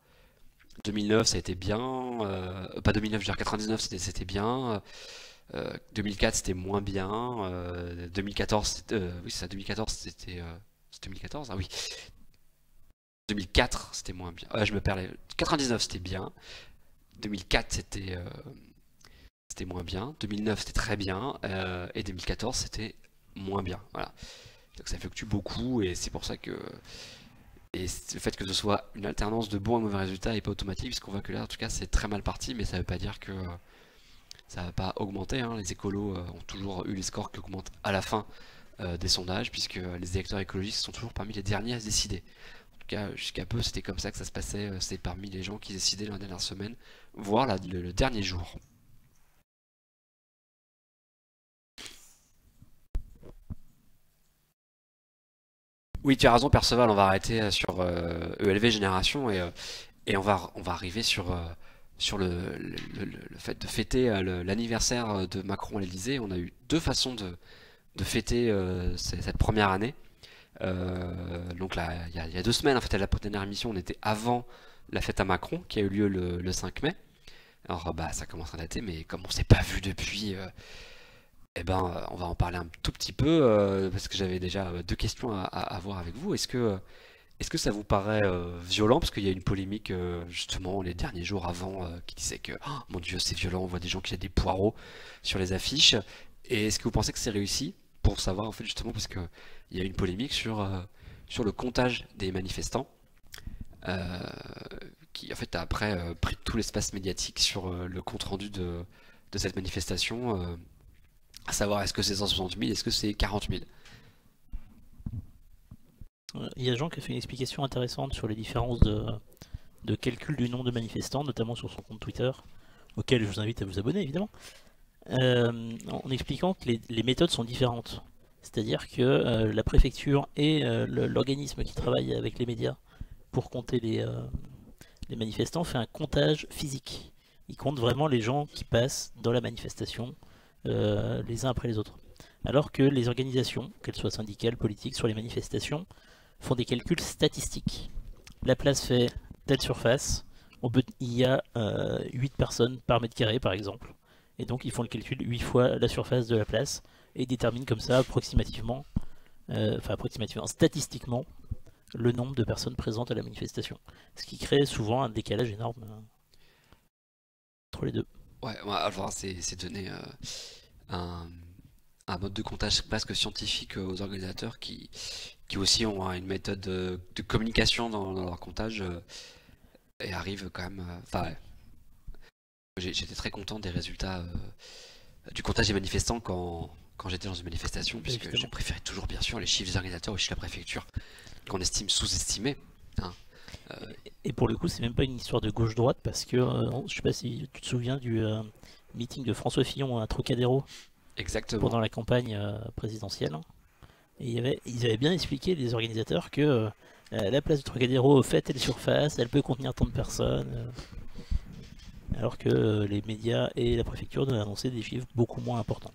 2009, ça a été bien, pas 2009, je veux dire 99, c'était bien, 2004, c'était moins bien, 2014, oui, c'est ça, 2014, c'est 2014, ah oui, 2004, c'était moins bien, je me perds, 99, c'était bien, 2004, c'était moins bien, 2009, c'était très bien, et 2014, c'était moins bien, voilà. Donc ça fluctue beaucoup, et c'est pour ça que... Et le fait que ce soit une alternance de bons et mauvais résultats n'est pas automatique, puisqu'on voit que là, en tout cas, c'est très mal parti, mais ça ne veut pas dire que ça va pas augmenter. Hein. Les écolos ont toujours eu les scores qui augmentent à la fin des sondages, puisque les électeurs écologistes sont toujours parmi les derniers à se décider. En tout cas, jusqu'à peu, c'était comme ça que ça se passait. C'est parmi les gens qui décidaient la dernière semaine, voire le dernier jour. Oui, tu as raison, Perceval, on va arrêter sur ELV Génération et on va arriver sur le fait de fêter l'anniversaire de Macron à l'Elysée. On a eu deux façons de fêter cette première année. Donc là, il y a 2 semaines, en fait, à la dernière émission, on était avant la fête à Macron qui a eu lieu le 5 mai. Alors bah ça commence à dater, mais comme on s'est pas vu depuis, eh ben, on va en parler un tout petit peu parce que j'avais déjà 2 questions à voir avec vous. Est-ce que ça vous paraît violent? Parce qu'il y a une polémique justement les derniers jours avant qui disait que oh, mon Dieu, c'est violent, on voit des gens qui jettent des poireaux sur les affiches. Et est-ce que vous pensez que c'est réussi? Pour savoir en fait justement parce que il y a une polémique sur le comptage des manifestants euh, qui en fait a après pris tout l'espace médiatique sur le compte rendu de cette manifestation. À savoir, est-ce que c'est 160 000, est-ce que c'est 40 000? Il y a Jean qui a fait une explication intéressante sur les différences de calcul du nombre de manifestants, notamment sur son compte Twitter, auquel je vous invite à vous abonner évidemment, en expliquant que les méthodes sont différentes. C'est-à-dire que la préfecture et l'organisme qui travaille avec les médias pour compter les manifestants fait un comptage physique. Il compte vraiment les gens qui passent dans la manifestation les uns après les autres. Alors que les organisations, qu'elles soient syndicales, politiques, sur les manifestations, font des calculs statistiques. La place fait telle surface, il y a 8 personnes par mètre carré par exemple, et donc ils font le calcul 8 fois la surface de la place, et déterminent comme ça approximativement, statistiquement, le nombre de personnes présentes à la manifestation. Ce qui crée souvent un décalage énorme entre les deux. Ouais, alors c'est donner un mode de comptage presque scientifique aux organisateurs qui aussi ont une méthode de communication dans leur comptage et arrivent quand même. Enfin, ouais. J'étais très content des résultats du comptage des manifestants quand j'étais dans une manifestation, puisque Évidemment. je préférais toujours bien sûr les chiffres des organisateurs aux chiffres de la préfecture, qu'on estime sous-estimés. Hein. Et pour le coup, c'est même pas une histoire de gauche-droite parce que je sais pas si tu te souviens du meeting de François Fillon à Trocadéro Exactement. pendant la campagne présidentielle. Et ils avaient bien expliqué, les organisateurs, que la place de Trocadéro fait telle surface, elle peut contenir tant de personnes. Alors que les médias et la préfecture devaient annoncer des chiffres beaucoup moins importants.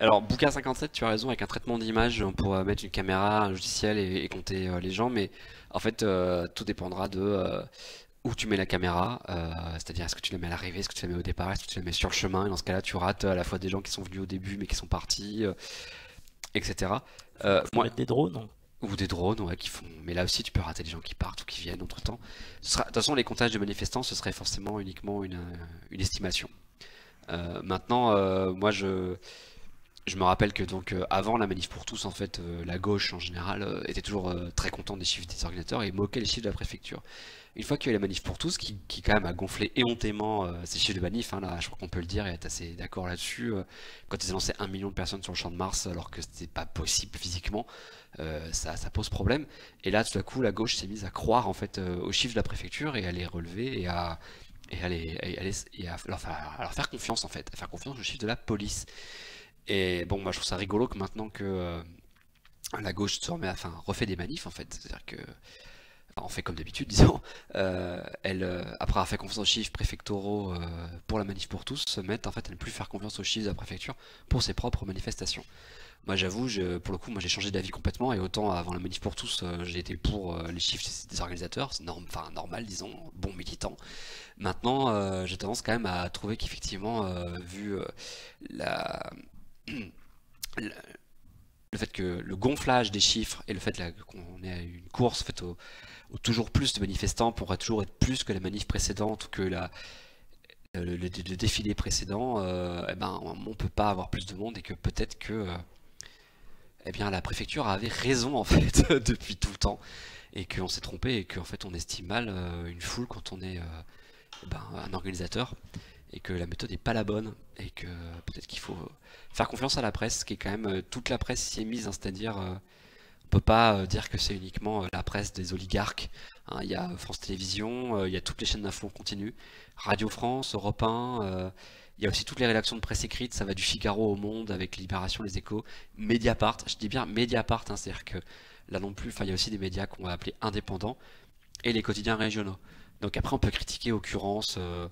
Alors, Bouquin 57, tu as raison, avec un traitement d'image, on pourra mettre une caméra, un logiciel et compter les gens, mais en fait, tout dépendra de où tu mets la caméra, c'est-à-dire est-ce que tu la mets à l'arrivée, est-ce que tu la mets au départ, est-ce que tu la mets sur le chemin, et dans ce cas-là, tu rates à la fois des gens qui sont venus au début mais qui sont partis, etc. Faut mettre des drones, non? Ou des drones, ouais, qui font. Mais là aussi, tu peux rater des gens qui partent ou qui viennent entre-temps. De toute façon, les comptages de manifestants, ce serait forcément uniquement une estimation. Maintenant, moi, Je me rappelle que donc avant la manif pour tous, en fait, la gauche en général était toujours très contente des chiffres des organisateurs et moquait les chiffres de la préfecture. Une fois qu'il y a eu la manif pour tous, qui quand même a gonflé éhontément ces chiffres de manif, hein, là, je crois qu'on peut le dire et être assez d'accord là-dessus, quand ils annonçaient 1 million de personnes sur le champ de Mars alors que c'était pas possible physiquement, ça pose problème. Et là, tout à coup, la gauche s'est mise à croire en fait aux chiffres de la préfecture et à les relever et à leur faire confiance en fait, à faire confiance aux chiffres de la police. Et bon, moi je trouve ça rigolo que maintenant que la gauche refait des manifs en fait, c'est-à-dire que on fait comme d'habitude, disons, après avoir fait confiance aux chiffres préfectoraux pour la manif pour tous, se mettent en fait à ne plus faire confiance aux chiffres de la préfecture pour ses propres manifestations. Moi j'avoue, pour le coup, moi j'ai changé d'avis complètement et autant avant la manif pour tous, j'ai été pour les chiffres des organisateurs, c'est normal, disons, bon militant. Maintenant, j'ai tendance quand même à trouver qu'effectivement, vu la, le fait que le gonflage des chiffres et le fait qu'on ait une course en fait, au toujours plus de manifestants pourrait toujours être plus que la manif précédente ou que le défilé précédent, eh ben, on peut pas avoir plus de monde et que peut-être que eh bien, la préfecture avait raison en fait depuis tout le temps et qu'on s'est trompé et qu'en fait on estime mal une foule quand on est un organisateur et que la méthode n'est pas la bonne et que peut-être qu'il faut faire confiance à la presse, qui est quand même toute la presse s'y est mise, hein, c'est-à-dire on peut pas dire que c'est uniquement la presse des oligarques, hein. Il y a France Télévisions, il y a toutes les chaînes d'infos en continu, Radio France, Europe 1, il y a aussi toutes les rédactions de presse écrite, ça va du Figaro au Monde avec Libération, Les Échos, Mediapart, je dis bien Mediapart, hein, c'est-à-dire que là non plus, il y a aussi des médias qu'on va appeler indépendants et les quotidiens régionaux. Donc après on peut critiquer Occurrence, on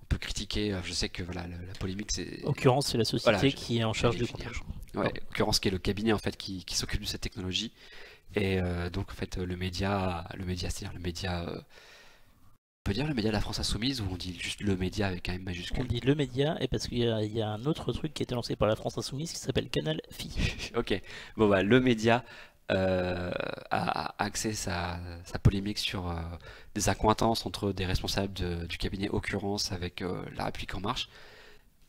peut critiquer, je sais que voilà, la polémique c'est... Occurrence, c'est la société Voilà, qui est en charge du finir. comptage. Ouais, Occurrence qui est le cabinet en fait qui s'occupe de cette technologie. Et donc en fait le média c'est-à-dire le média, on peut dire le média de la France Insoumise ou on dit juste le média avec un M On majuscule? dit le média, et parce qu'il y a un autre truc qui a été lancé par la France Insoumise qui s'appelle Canal Phi. Ok, bon bah le média a axé sa polémique sur des accointances entre des responsables du cabinet Occurrence avec La République En Marche.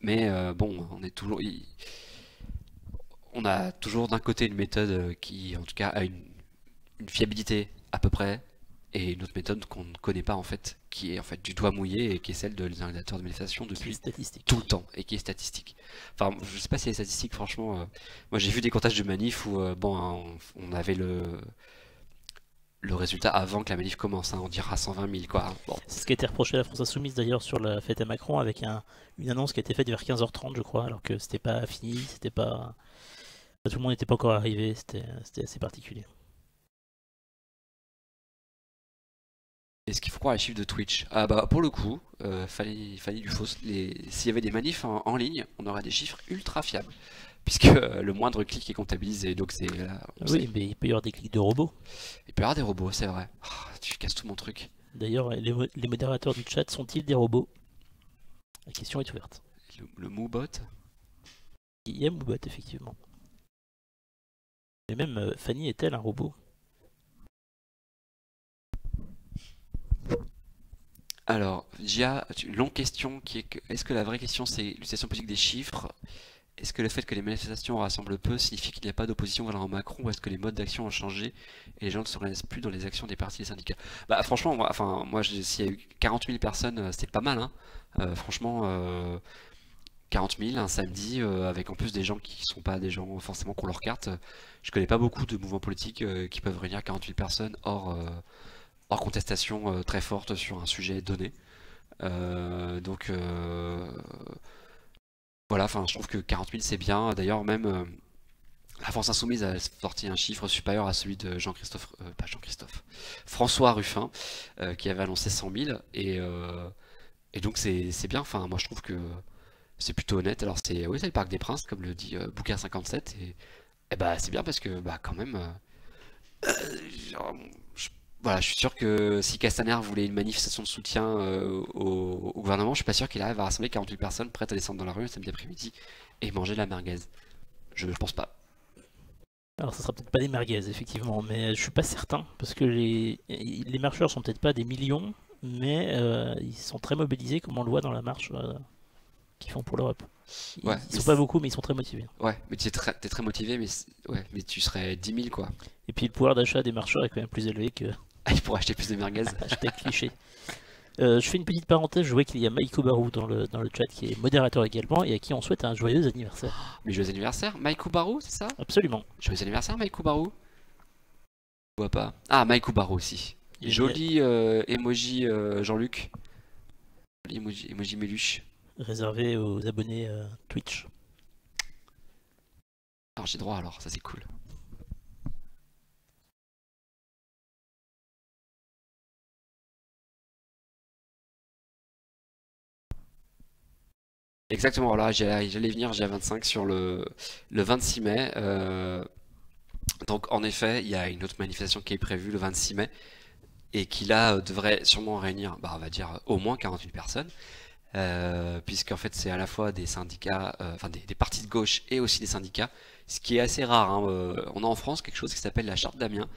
Mais bon, on a toujours d'un côté une méthode qui en tout cas a une fiabilité à peu près, et une autre méthode qu'on ne connaît pas en fait, qui est en fait du doigt mouillé et qui est celle de l'organisateur de manifestation Qui est depuis statistique. tout le temps et qui est statistique. Enfin, je sais pas si les statistiques, franchement, moi j'ai vu des comptages de manif où bon, hein, on avait le résultat avant que la manif commence, hein, on dira 120 000 quoi. Bon, C'est ce qui a été reproché à la France Insoumise d'ailleurs sur la fête à Macron avec une annonce qui a été faite vers 15h30 je crois, alors que c'était pas fini, c'était pas... Tout le monde n'était pas encore arrivé, c'était assez particulier. est-ce qu'il faut croire les chiffres de Twitch? Ah bah pour le coup, Fanny Dufos, s'il y avait des manifs en ligne, on aurait des chiffres ultra fiables. Puisque le moindre clic est comptabilisé, donc c'est là, Oui, mais il peut y avoir des clics de robots. Il peut y avoir des robots, c'est vrai. Oh, tu casses tout mon truc. D'ailleurs, les modérateurs du chat sont-ils des robots? La question est ouverte. Le Moobot? Il y a Moobot, effectivement. Mais même Fanny est-elle un robot? Alors, Gia, longue question qui est est-ce que la vraie question c'est l'utilisation politique des chiffres? Est-ce que le fait que les manifestations rassemblent peu signifie qu'il n'y a pas d'opposition à Macron, ou est-ce que les modes d'action ont changé et les gens ne se réunissent plus dans les actions des partis et des syndicats? Bah franchement, moi s'il y a eu 40 000 personnes, c'est pas mal, hein. Franchement, 40 000 un samedi, avec en plus des gens qui sont pas des gens forcément qui ont leur carte. Je connais pas beaucoup de mouvements politiques qui peuvent réunir 40 000 personnes hors contestation très forte sur un sujet donné. Donc voilà, enfin je trouve que 40 000 c'est bien. D'ailleurs même la France Insoumise a sorti un chiffre supérieur à celui de pas Jean-Christophe, François Ruffin, qui avait annoncé 100 000 et donc c'est bien. Enfin moi je trouve que c'est plutôt honnête. Alors c'est le Parc des Princes comme le dit Bouquin 57 et bah c'est bien parce que bah quand même genre, voilà, je suis sûr que si Castaner voulait une manifestation de soutien au gouvernement, je suis pas sûr qu'il arrive à rassembler 48 personnes prêtes à descendre dans la rue un samedi après-midi et manger de la merguez. Je pense pas. Alors ça sera peut-être pas des merguez effectivement, mais je suis pas certain, parce que les marcheurs sont peut-être pas des millions, mais ils sont très mobilisés comme on le voit dans la marche qu'ils font pour l'Europe. Ils Ouais, sont pas beaucoup, mais ils sont très motivés. Ouais, mais t'es très motivé, mais ouais, mais tu serais 10 000 quoi. Et puis le pouvoir d'achat des marcheurs est quand même plus élevé que Ah, il pourrait acheter plus de merguez. hashtag cliché. Je fais une petite parenthèse, je vois qu'il y a Maïko Barou dans le chat qui est modérateur également et à qui on souhaite un joyeux anniversaire. Mais joyeux anniversaire, Maïkou Barou, c'est ça? Absolument. Joyeux anniversaire, Maïkou Barou. Je vois pas. Ah, Maïkou Barou aussi. Il est Joli emoji Jean-Luc. Joli emoji Méluche. réservé aux abonnés Twitch. Alors j'ai droit alors, ça c'est cool. Exactement, voilà, j'allais venir, j'ai 25 sur le 26 mai. Donc en effet, il y a une autre manifestation qui est prévue le 26 mai et qui là devrait sûrement réunir, bah, on va dire au moins 48 personnes, puisqu'en fait c'est à la fois des syndicats, enfin des partis de gauche et aussi des syndicats, ce qui est assez rare, hein. On a en France quelque chose qui s'appelle la charte d'Amiens,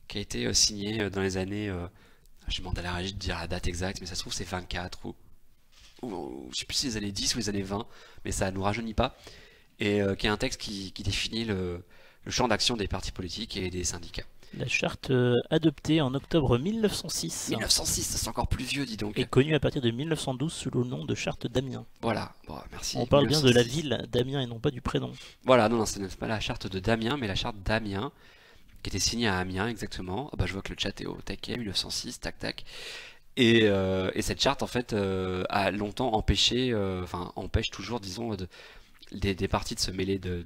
qui a été signée dans les années, je demande à la régie de dire la date exacte, mais ça se trouve c'est 24 ou je sais plus si les années 10 ou les années 20, mais ça nous rajeunit pas, et qui est un texte qui définit le champ d'action des partis politiques et des syndicats. La charte adoptée en octobre 1906 1906, c'est encore plus vieux, dis donc. est connue à partir de 1912 sous le nom de charte d'Amiens. Voilà, bon, merci. On parle bien de la 1906. ville d'Amiens et non pas du prénom. Voilà, non, ce n'est pas la charte de Damien, mais la charte d'Amiens, qui était signée à Amiens exactement. Ah bah, je vois que le chat est au taquet, 1906, tac tac. Et cette charte, en fait, a longtemps empêché, enfin, empêche toujours, disons, des partis de se mêler de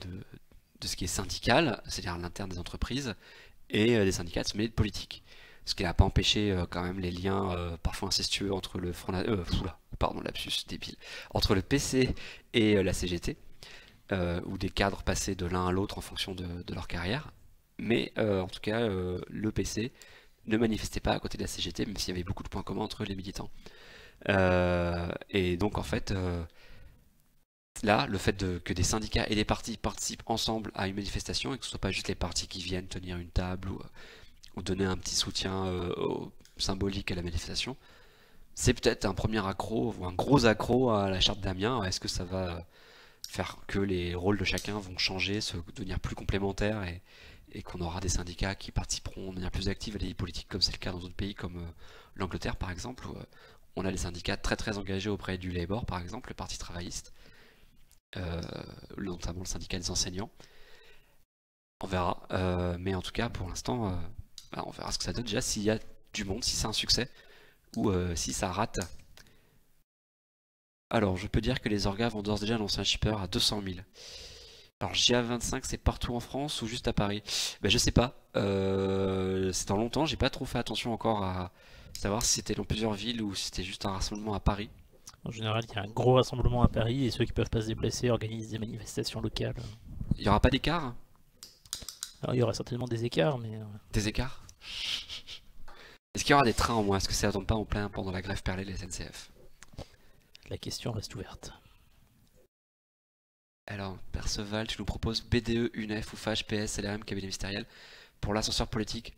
ce qui est syndical, c'est-à-dire à l'interne des entreprises, et des syndicats de se mêler de politique. Ce qui n'a pas empêché quand même les liens parfois incestueux entre le Front pardon, lapsus débile, entre le PC et la CGT, où des cadres passaient de l'un à l'autre en fonction de leur carrière. Mais en tout cas, le PC ne manifestait pas à côté de la CGT, même s'il y avait beaucoup de points communs entre les militants. Et donc en fait, là, le fait que des syndicats et des partis participent ensemble à une manifestation et que ce ne soit pas juste les partis qui viennent tenir une table ou donner un petit soutien symbolique à la manifestation, c'est peut-être un premier accro ou un gros accro à la charte d'Amiens. Est-ce que ça va faire que les rôles de chacun vont changer, devenir plus complémentaires et qu'on aura des syndicats qui participeront de manière plus active à la vie politique, comme c'est le cas dans d'autres pays comme l'Angleterre par exemple, où on a des syndicats très engagés auprès du Labour par exemple, le parti travailliste, notamment le syndicat des enseignants. On verra, mais en tout cas pour l'instant, on verra ce que ça donne déjà, s'il y a du monde, si c'est un succès ou si ça rate. Alors je peux dire que les orgas vont d'ores et déjà annoncer un shipper à 200 000. Alors GA25 c'est partout en France ou juste à Paris? Ben, je sais pas, c'est dans longtemps, j'ai pas trop fait attention encore à savoir si c'était dans plusieurs villes ou si c'était juste un rassemblement à Paris. En général, il y a un gros rassemblement à Paris et ceux qui peuvent pas se déplacer organisent des manifestations locales. Il y aura pas d'écart? Alors il y aura certainement des écarts, mais Des écarts? Est-ce qu'il y aura des trains en moins? Est-ce que ça tombe pas en plein pendant la grève perlée de la SNCF? la question reste ouverte. Alors, Perceval, tu nous proposes BDE, UNEF, UFAGE, PS, LRM, cabinet ministériel pour l'ascenseur politique.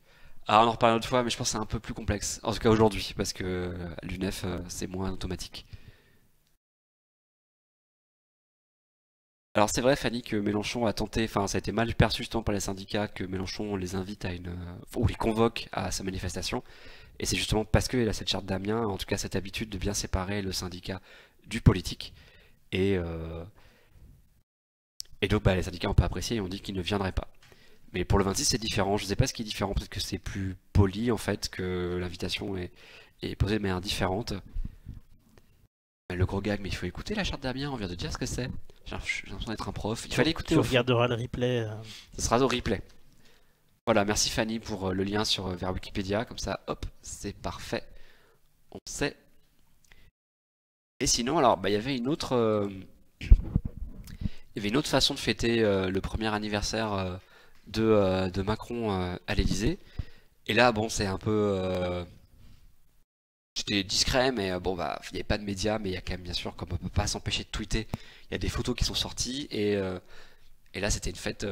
Ah, on en reparlera une autre fois, mais je pense que c'est un peu plus complexe. En tout cas aujourd'hui, parce que l'UNEF, c'est moins automatique. Alors c'est vrai, Fanny, que Mélenchon a tenté, enfin ça a été mal perçu justement par les syndicats, que Mélenchon les invite à ou les convoque à sa manifestation. Et c'est justement parce qu'il a cette charte d'Amiens, en tout cas cette habitude de bien séparer le syndicat du politique. Et donc bah, les syndicats n'ont pas apprécié et ont dit qu'ils ne viendraient pas. Mais pour le 26 c'est différent, je ne sais pas ce qui est différent, peut-être que c'est plus poli en fait, que l'invitation est posée de manière différente. Le gros gag, mais il faut écouter la charte d'Amiens, on vient de dire ce que c'est. J'ai l'impression d'être un prof, il fallait écouter. Tu regarderas le replay. Ce sera au replay. Voilà, merci Fanny pour le lien vers Wikipédia, comme ça, hop, c'est parfait. On sait. Et sinon, alors, bah, il y avait une autre... Il y avait une autre façon de fêter le premier anniversaire de Macron à l'Elysée. Et là, bon, c'est un peu... C'était discret, mais bon, bah, il n'y avait pas de médias, mais il y a quand même, bien sûr, comme on peut pas s'empêcher de tweeter, il y a des photos qui sont sorties, et là, c'était une fête,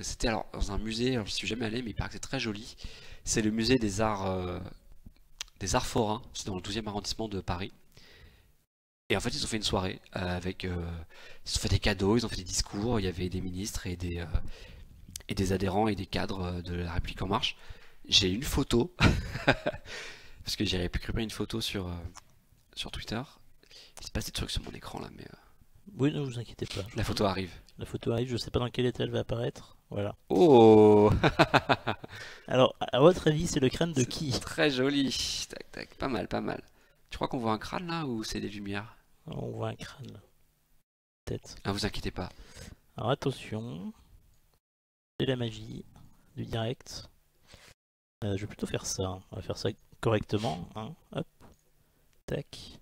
c'était alors dans un musée, alors, je suis jamais allé, mais il paraît que c'est très joli. C'est le musée des arts forains, c'est dans le 12e arrondissement de Paris. Et en fait, ils ont fait une soirée avec. Ils ont fait des cadeaux, ils ont fait des discours. Il y avait des ministres et des adhérents et des cadres de la République En Marche. J'ai une photo, parce que j'aurais pu récupérer une photo sur Twitter. Il se passe des trucs sur mon écran là, mais Oui, ne vous inquiétez pas. la photo arrive. La photo arrive, je sais pas dans quel état elle va apparaître. Voilà. Oh, Alors, à votre avis, c'est le crâne de qui? très joli. Tac, tac, pas mal, pas mal. Tu crois qu'on voit un crâne là ou c'est des lumières? On voit un crâne. Tête. Ah, vous inquiétez pas. Alors attention. C'est la magie du direct. Je vais plutôt faire ça. On va faire ça correctement. Hein. Hop. Tac.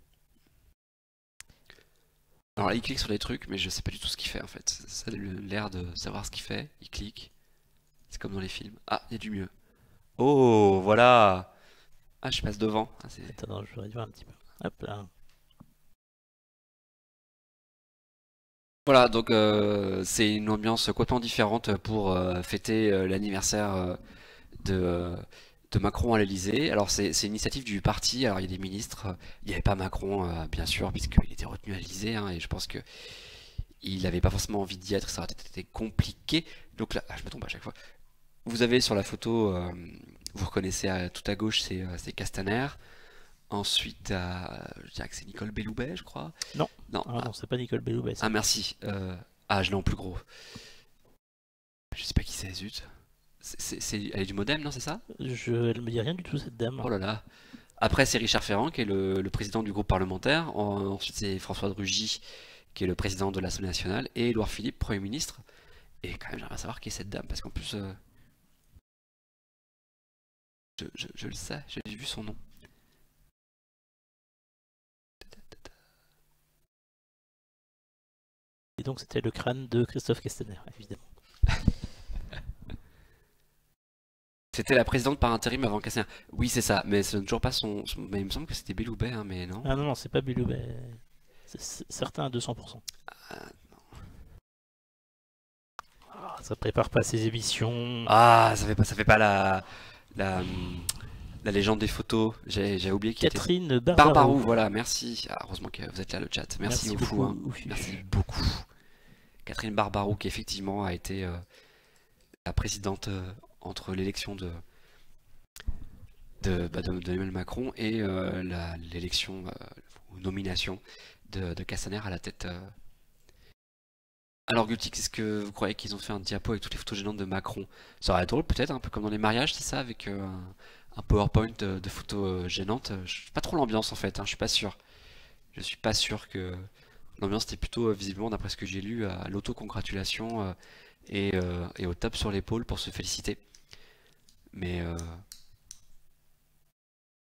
Alors là, il clique sur des trucs, mais je sais pas du tout ce qu'il fait en fait. Ça a l'air de savoir ce qu'il fait. Il clique. C'est comme dans les films. Ah, il y a du mieux. Oh, voilà. Ah, je passe devant. Ah, Attends, je vais réduire un petit peu. Hop là. voilà, donc c'est une ambiance complètement différente pour fêter l'anniversaire de Macron à l'Elysée. Alors c'est une initiative du parti, alors il y a des ministres, il n'y avait pas Macron bien sûr, puisqu'il était retenu à l'Elysée, hein, et je pense que il n'avait pas forcément envie d'y être, ça aurait été compliqué. Donc là, je me trompe à chaque fois. Vous avez sur la photo, vous reconnaissez tout à gauche, c'est Castaner. Ensuite, je dirais que c'est Nicole Belloubet, je crois. Non. Non. Ah non, c'est pas Nicole Belloubet. Ah merci. Je l'ai en plus gros. Je sais pas qui c'est, zut. Elle est du Modem, non, c'est ça? Elle me dit rien du tout, cette dame. Oh là là. Après, c'est Richard Ferrand qui est le président du groupe parlementaire. Ensuite, c'est François de Rugy qui est le président de l'Assemblée nationale. Et Édouard Philippe, Premier ministre. Et quand même, j'aimerais savoir qui est cette dame. Parce qu'en plus, je le sais, j'ai vu son nom. Et donc, c'était le crâne de Christophe Castaner, évidemment. C'était la présidente par intérim avant Castaner. Oui, c'est ça, mais ce n'est toujours pas mais il me semble que c'était Belloubet, hein, mais non. Ah non, c'est pas Belloubet. C'est certain à 200%. Ah, ça prépare pas ses émissions. Ah, ça fait pas la légende des photos. J'ai oublié qui Catherine était. Barbarou. Voilà, merci. Ah, heureusement que vous êtes là, le chat. Merci au fou. Hein. Merci beaucoup. Catherine Barbarou, qui effectivement a été la présidente entre l'élection de Emmanuel Macron et l'élection ou nomination de Castaner à la tête. Alors Gultix, est-ce que vous croyez qu'ils ont fait un diapo avec toutes les photos gênantes de Macron? Ça aurait été drôle peut-être, un peu comme dans les mariages, c'est ça, avec un PowerPoint de photos gênantes. Je sais pas trop l'ambiance en fait, hein, je suis pas sûr. Je suis pas sûr que l'ambiance était plutôt visiblement, d'après ce que j'ai lu, à l'autocongratulation et au tape sur l'épaule pour se féliciter. Mais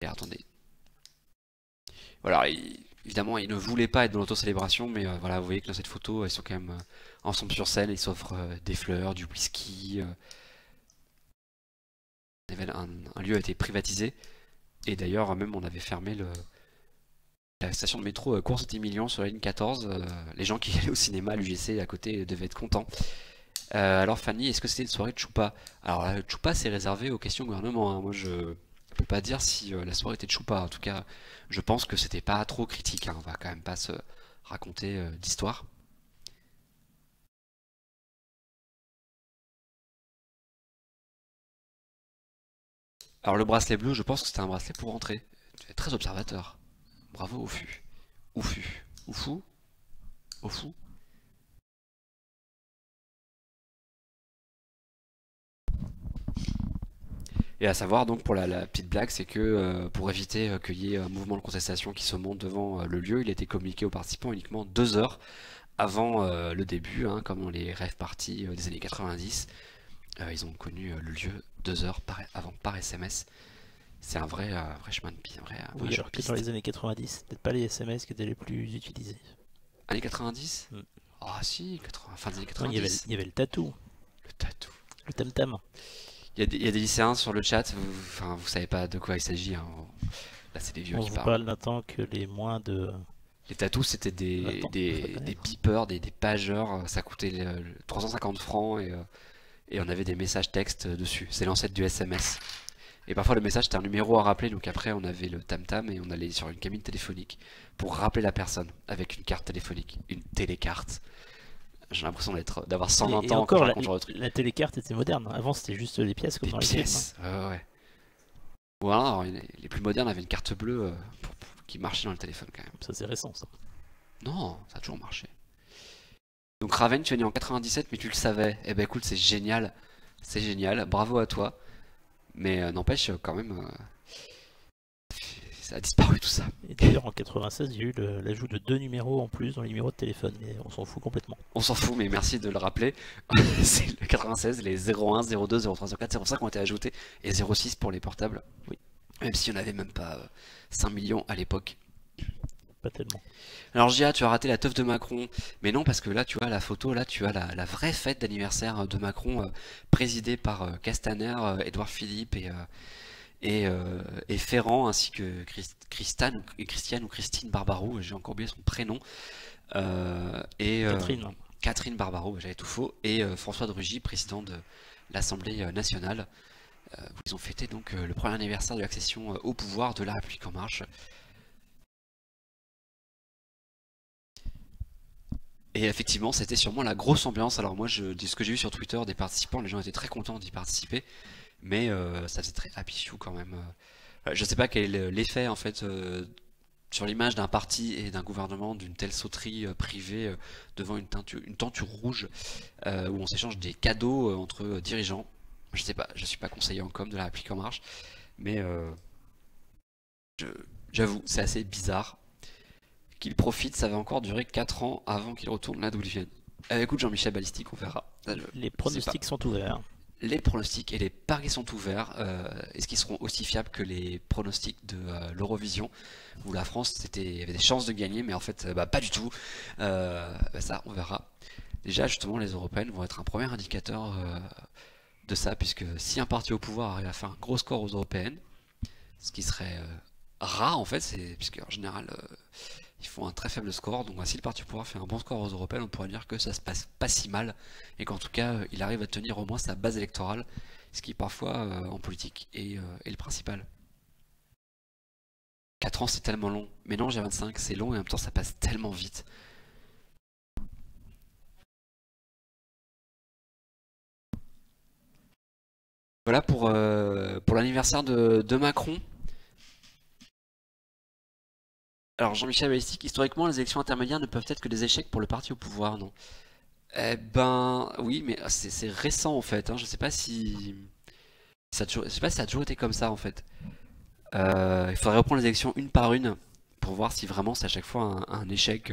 et attendez. Voilà, évidemment, il ne voulait pas être dans l'autocélébration, mais voilà, vous voyez que dans cette photo, ils sont quand même ensemble sur scène, ils s'offrent des fleurs, du whisky. Un lieu a été privatisé, et d'ailleurs, même on avait fermé la station de métro Cours-Saint-Émilion sur la ligne 14. Les gens qui allaient au cinéma à l'UGC à côté devaient être contents. Alors Fanny, est-ce que c'était une soirée de choupa? Alors la choupa c'est réservé aux questions gouvernement, hein. Moi je peux pas dire si la soirée était de choupa. En tout cas, je pense que c'était pas trop critique, hein. On va quand même pas se raconter d'histoire. Alors le bracelet bleu, je pense que c'était un bracelet pour rentrer. Tu es très observateur. Bravo au fût. Au fût. Au fou. Au fou. Et à savoir donc pour la petite blague, c'est que pour éviter qu'il y ait un mouvement de contestation qui se monte devant le lieu, il a été communiqué aux participants uniquement 2 heures avant le début, hein, comme dans les rave parties des années 90. Ils ont connu le lieu 2 heures avant par SMS. C'est un vrai chemin de piste. Oui, alors que dans les années 90, peut-être pas les SMS qui étaient les plus utilisés. Années 90? Ah si, fin des années 90. Non, il y avait le tatou. Le tatou. Le tam-tam. Il y a des lycéens sur le chat, vous savez pas de quoi il s'agit, hein. Là c'est des vieux qui On parlent. parle d'un temps que les moins de... Les tatous c'était des beepers, des pageurs, ça coûtait 350 francs et on avait des messages textes dessus. C'est l'ancêtre du SMS. Et parfois le message c'était un numéro à rappeler, donc après on avait le tam-tam et on allait sur une cabine téléphonique pour rappeler la personne avec une carte téléphonique, une télécarte. J'ai l'impression d'avoir 120 Et ans quand encore, je raconte ce genre de truc. la télécarte était moderne. Avant, c'était juste des pièces comme Des dans les pièces, ouais. Ou alors les plus modernes avaient une carte bleue qui marchait dans le téléphone quand même. films. Ça, c'est récent, ça. Non, ça a toujours marché. Donc Raven, tu es né en 97, mais tu le savais. Eh ben écoute, c'est génial. C'est génial, bravo à toi. Mais n'empêche, quand même, ça a disparu tout ça. Et d'ailleurs, en 96, il y a eu l'ajout de 2 numéros en plus dans les numéros de téléphone. Mais on s'en fout complètement. On s'en fout, mais merci de le rappeler. C'est le 96, les 01, 02, 03, 04, 05 ont été ajoutés, et 06 pour les portables. Oui. Même si on n'avait même pas 5 millions à l'époque. Pas tellement. Alors Gia, tu as raté la teuf de Macron, mais non, parce que là tu as la photo, là tu as la vraie fête d'anniversaire de Macron, présidée par Castaner, Édouard Philippe et Ferrand, ainsi que Christiane ou Christine Barbarou, j'ai encore oublié son prénom, Catherine Barbarou, j'avais tout faux, et François de Rugy, président de l'Assemblée nationale, où ils ont fêté donc le premier anniversaire de l'accession au pouvoir de la République en marche. Et effectivement, c'était sûrement la grosse ambiance. Alors moi, de ce que j'ai vu sur Twitter des participants, les gens étaient très contents d'y participer, mais ça faisait très happy few quand même. Je sais pas quel est l'effet en fait sur l'image d'un parti et d'un gouvernement d'une telle sauterie privée devant une tenture rouge où on s'échange des cadeaux entre dirigeants. Je sais pas, je suis pas conseiller en com de la République en marche, mais j'avoue, c'est assez bizarre. Qu'il profite, ça va encore durer 4 ans avant qu'il retourne là d'où il vient. Écoute Jean-Michel Balistique, on verra. Les pronostics sont ouverts. Les pronostics et les paris sont ouverts. Est-ce qu'ils seront aussi fiables que les pronostics de l'Eurovision où la France il y avait des chances de gagner, mais en fait pas du tout. Ça on verra. Déjà justement les européennes vont être un premier indicateur de ça, puisque si un parti au pouvoir arrive à faire un gros score aux européennes, ce qui serait rare en fait, puisque en général ils font un très faible score, donc si le parti au pouvoir fait un bon score aux européennes, on pourrait dire que ça se passe pas si mal, et qu'en tout cas il arrive à tenir au moins sa base électorale, ce qui parfois en politique est le principal. 4 ans c'est tellement long, mais non j'ai 25, c'est long et en même temps ça passe tellement vite. Voilà pour l'anniversaire de Macron. Alors Jean-Michel Balistique, historiquement les élections intermédiaires ne peuvent être que des échecs pour le parti au pouvoir, non? Eh ben oui, mais c'est récent en fait, hein. Je sais pas si je sais pas si ça a toujours été comme ça en fait. Il faudrait reprendre les élections une par une pour voir si vraiment c'est à chaque fois un échec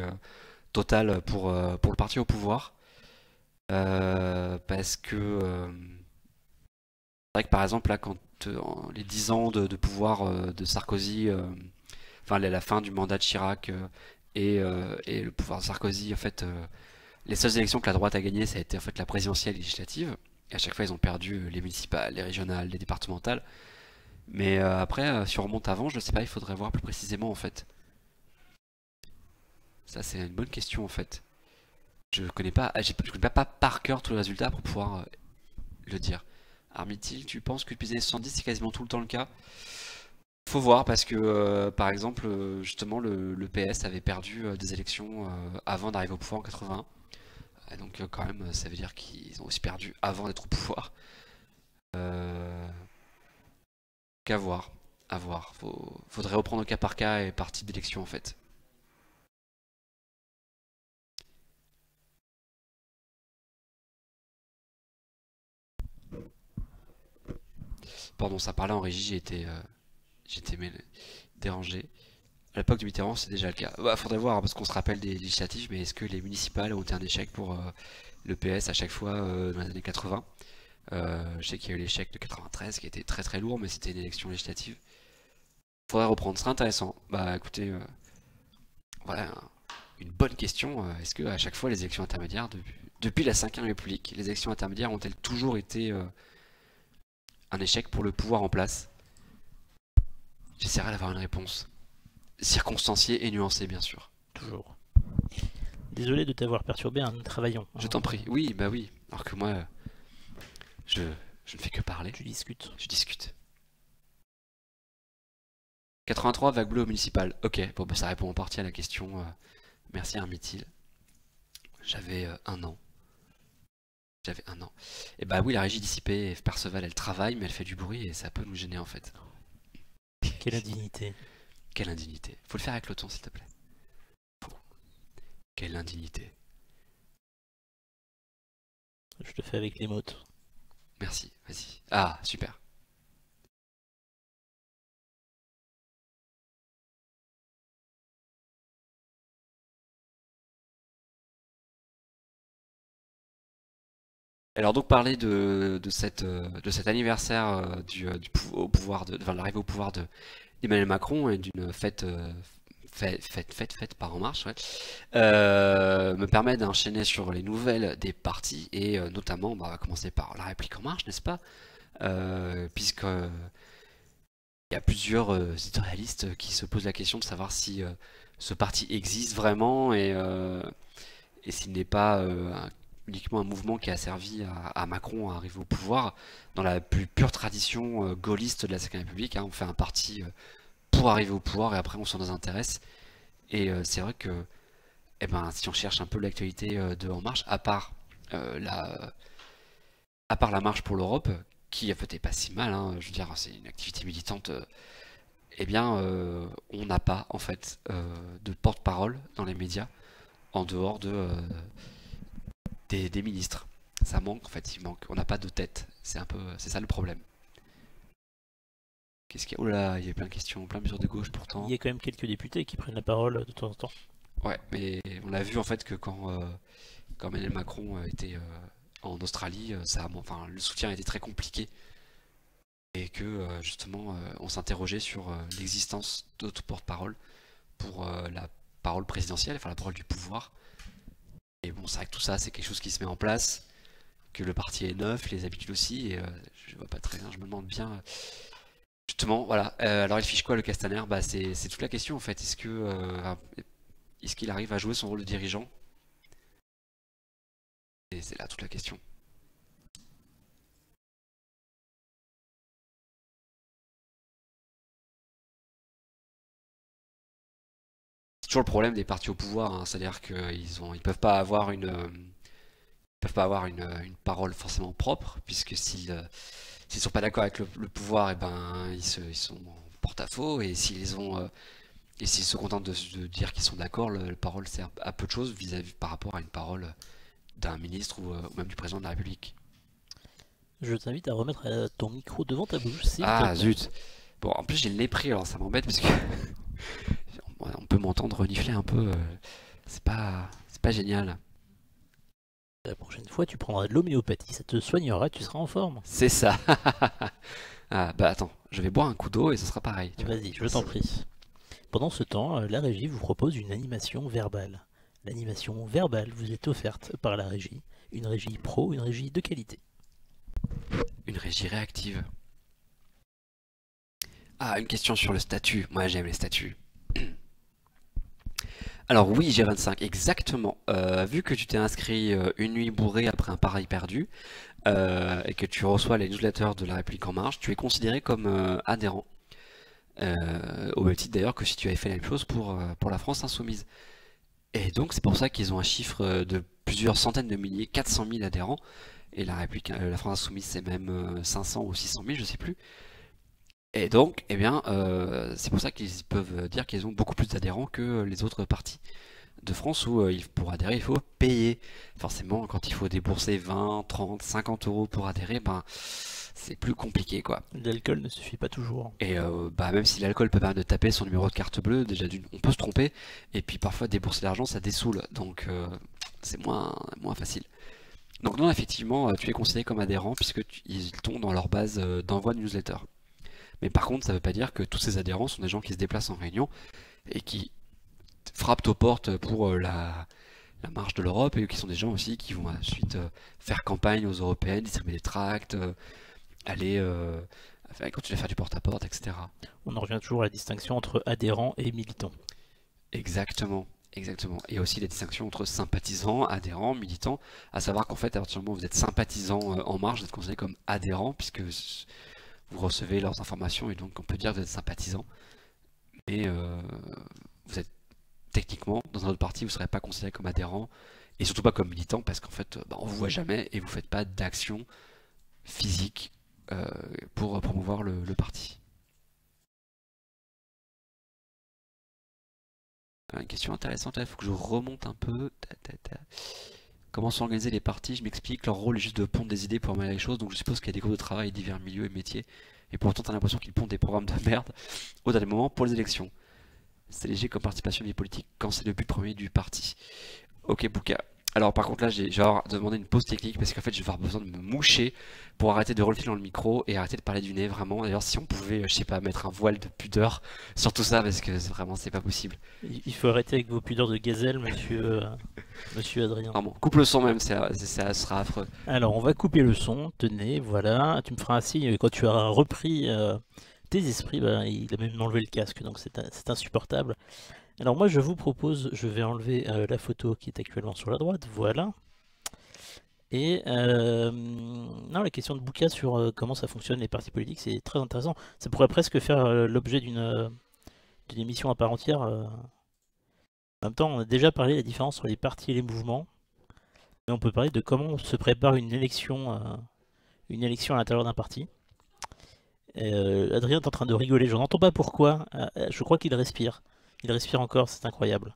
total pour le parti au pouvoir. Parce que c'est vrai que par exemple là quand les 10 ans de pouvoir de Sarkozy, enfin la fin du mandat de Chirac et le pouvoir de Sarkozy, en fait les seules élections que la droite a gagnées ça a été en fait la présidentielle et législative, et à chaque fois ils ont perdu les municipales, les régionales, les départementales. Mais après si on remonte avant, je sais pas, il faudrait voir plus précisément en fait. Ça c'est une bonne question en fait. Je connais pas par cœur tous les résultats pour pouvoir le dire. Armitil, tu penses que depuis les années 70 c'est quasiment tout le temps le cas? Faut voir, parce que par exemple justement le PS avait perdu des élections avant d'arriver au pouvoir en 80. Donc quand même ça veut dire qu'ils ont aussi perdu avant d'être au pouvoir. Qu'à voir, à voir. Faudrait reprendre au cas par cas et partie d'élection en fait. Pardon, ça parlait en régie, j'étais dérangé. À l'époque du Mitterrand, c'est déjà le cas. Bah, faudrait voir, hein, parce qu'on se rappelle des législatives, mais est-ce que les municipales ont été un échec pour le PS à chaque fois dans les années 80? Je sais qu'il y a eu l'échec de 93 qui était très très lourd, mais c'était une élection législative. Faudrait reprendre, ce serait intéressant. Bah écoutez, voilà une bonne question. Est-ce que à chaque fois les élections intermédiaires, depuis la 5ème République, les élections intermédiaires ont-elles toujours été un échec pour le pouvoir en place? J'essaierai d'avoir une réponse circonstanciée et nuancée, bien sûr. Toujours. Désolé de t'avoir perturbé, hein, nous travaillons. Je t'en prie. Oui, bah oui. Alors que moi, je ne fais que parler. Tu discutes. Je discute. 83, vague bleue au municipal. Ok, bon bah ça répond en partie à la question. Merci Hermitil. J'avais 1 an. J'avais 1 an. Et bah oui, la régie dissipée, Perceval, elle travaille, mais elle fait du bruit et ça peut nous gêner en fait. Quelle indignité. Quelle indignité. Faut le faire avec le ton, s'il te plaît. Quelle indignité. Je le fais avec les mots. Merci, vas-y. Ah, super. Alors donc parler de cet anniversaire au pouvoir de l'arrivée au pouvoir d'Emmanuel Macron et d'une fête par En Marche, ouais, me permet d'enchaîner sur les nouvelles des partis et notamment on va commencer par La République En Marche, n'est-ce pas? Puisque il y a plusieurs éditorialistes qui se posent la question de savoir si ce parti existe vraiment et s'il n'est pas uniquement un mouvement qui a servi à Macron à arriver au pouvoir dans la plus pure tradition gaulliste de la Cinquième République. Hein. On fait un parti pour arriver au pouvoir et après on s'en désintéresse. Et c'est vrai que eh ben, si on cherche un peu l'actualité de En Marche, à part la marche pour l'Europe, qui en fait est pas si mal, hein, je veux dire, c'est une activité militante, eh bien on n'a pas en fait de porte-parole dans les médias en dehors des ministres. Ça manque en fait, il manque. On n'a pas de tête. C'est ça le problème. Qu'est-ce qu'il y a? Oh là, il y a plein de questions, plein de mesures de gauche pourtant. Il y a quand même quelques députés qui prennent la parole de temps en temps. Ouais, mais on a vu en fait que quand Emmanuel Macron était en Australie, le soutien était très compliqué et que justement on s'interrogeait sur l'existence d'autres porte-paroles pour la parole présidentielle, enfin la parole du pouvoir. Et bon, c'est vrai que tout ça, c'est quelque chose qui se met en place, que le parti est neuf, les habitudes aussi, et je vois pas très bien, je me demande bien. Justement, voilà. Alors, il fiche quoi le Castaner? Bah, c'est toute la question en fait. Est-ce qu'il arrive à jouer son rôle de dirigeant? Et c'est là toute la question. C'est toujours le problème des partis au pouvoir, hein. C'est-à-dire qu'ils peuvent pas avoir une parole forcément propre, puisque s'ils sont pas d'accord avec le pouvoir, et ben ils sont en porte-à-faux, et s'ils se contentent de dire qu'ils sont d'accord, la parole sert à peu de choses vis-à-vis par rapport à une parole d'un ministre ou même du président de la République. Je t'invite à remettre ton micro devant ta bouche. Ah zut. Bon, en plus j'ai le nez pris, alors ça m'embête parce que on peut m'entendre renifler un peu. C'est pas génial. La prochaine fois, tu prendras de l'homéopathie, ça te soignera, tu seras en forme. C'est ça. Ah bah attends, je vais boire un coup d'eau et ce sera pareil. Vas-y, je t'en prie. Pendant ce temps, la régie vous propose une animation verbale. L'animation verbale vous est offerte par la régie. Une régie pro, une régie de qualité. Une régie réactive. Ah, une question sur le statut. Moi j'aime les statuts. Alors oui, G25, exactement. Vu que tu t'es inscrit une nuit bourrée après un pari perdu, et que tu reçois les newsletters de La République En Marche, tu es considéré comme adhérent. Au même titre d'ailleurs que si tu avais fait la même chose pour la France Insoumise. Et donc c'est pour ça qu'ils ont un chiffre de plusieurs centaines de milliers, 400 000 adhérents, et la France Insoumise c'est même 500 ou 600 000, je sais plus. Et donc, eh bien, c'est pour ça qu'ils peuvent dire qu'ils ont beaucoup plus d'adhérents que les autres partis de France où pour adhérer il faut payer. Forcément, quand il faut débourser 20, 30, 50 euros pour adhérer, ben c'est plus compliqué quoi. L'alcool ne suffit pas toujours. Et bah même si l'alcool peut permettre de taper son numéro de carte bleue, déjà on peut se tromper, et puis parfois débourser l'argent ça dessoule, donc c'est moins facile. Donc non, effectivement, tu es considéré comme adhérent puisque ils tombent dans leur base d'envoi de newsletter. Mais par contre, ça ne veut pas dire que tous ces adhérents sont des gens qui se déplacent en réunion et qui frappent aux portes pour la marche de l'Europe, et qui sont des gens aussi qui vont ensuite faire campagne aux européennes, distribuer des tracts, continuer à faire du porte-à-porte, etc. On en revient toujours à la distinction entre adhérents et militants. Exactement. Et aussi la distinction entre sympathisants, adhérents, militants, à savoir qu'en fait, à partir du moment où vous êtes sympathisant En Marche, vous êtes considéré comme adhérent, puisque vous recevez leurs informations, et donc on peut dire que vous êtes sympathisant. mais vous êtes techniquement dans un autre parti, vous ne serez pas considéré comme adhérent et surtout pas comme militant parce qu'en fait on vous voit jamais et vous faites pas d'action physique pour promouvoir le parti. Une question intéressante, il faut que je remonte un peu. Comment sont organisés les partis? Je m'explique, leur rôle est juste de pondre des idées pour améliorer les choses, donc je suppose qu'il y a des groupes de travail, divers milieux et métiers, et pourtant t'as l'impression qu'ils pondent des programmes de merde au dernier moment pour les élections. C'est léger comme participation à la vie politique quand c'est le but premier du parti. Ok Bouka. Alors par contre là je vais avoir demandé une pause technique parce qu'en fait je vais avoir besoin de me moucher pour arrêter de relever dans le micro et arrêter de parler du nez vraiment. D'ailleurs si on pouvait, je sais pas, mettre un voile de pudeur sur tout ça parce que vraiment c'est pas possible. Il faut arrêter avec vos pudeurs de gazelle, monsieur Adrien. Vraiment, coupe le son même, ça sera affreux. Alors on va couper le son, tenez, voilà, tu me feras un signe quand tu auras repris tes esprits, bah, il a même enlevé le casque donc c'est insupportable. Alors moi je vous propose, je vais enlever la photo qui est actuellement sur la droite, voilà. Et non, la question de Bouka sur comment ça fonctionne les partis politiques, c'est très intéressant. Ça pourrait presque faire l'objet d'une émission à part entière. En même temps, on a déjà parlé de la différence entre les partis et les mouvements. Mais on peut parler de comment se prépare une élection à l'intérieur d'un parti. Adrien est en train de rigoler, je n'entends pas pourquoi. Je crois qu'il respire. Il respire encore, c'est incroyable.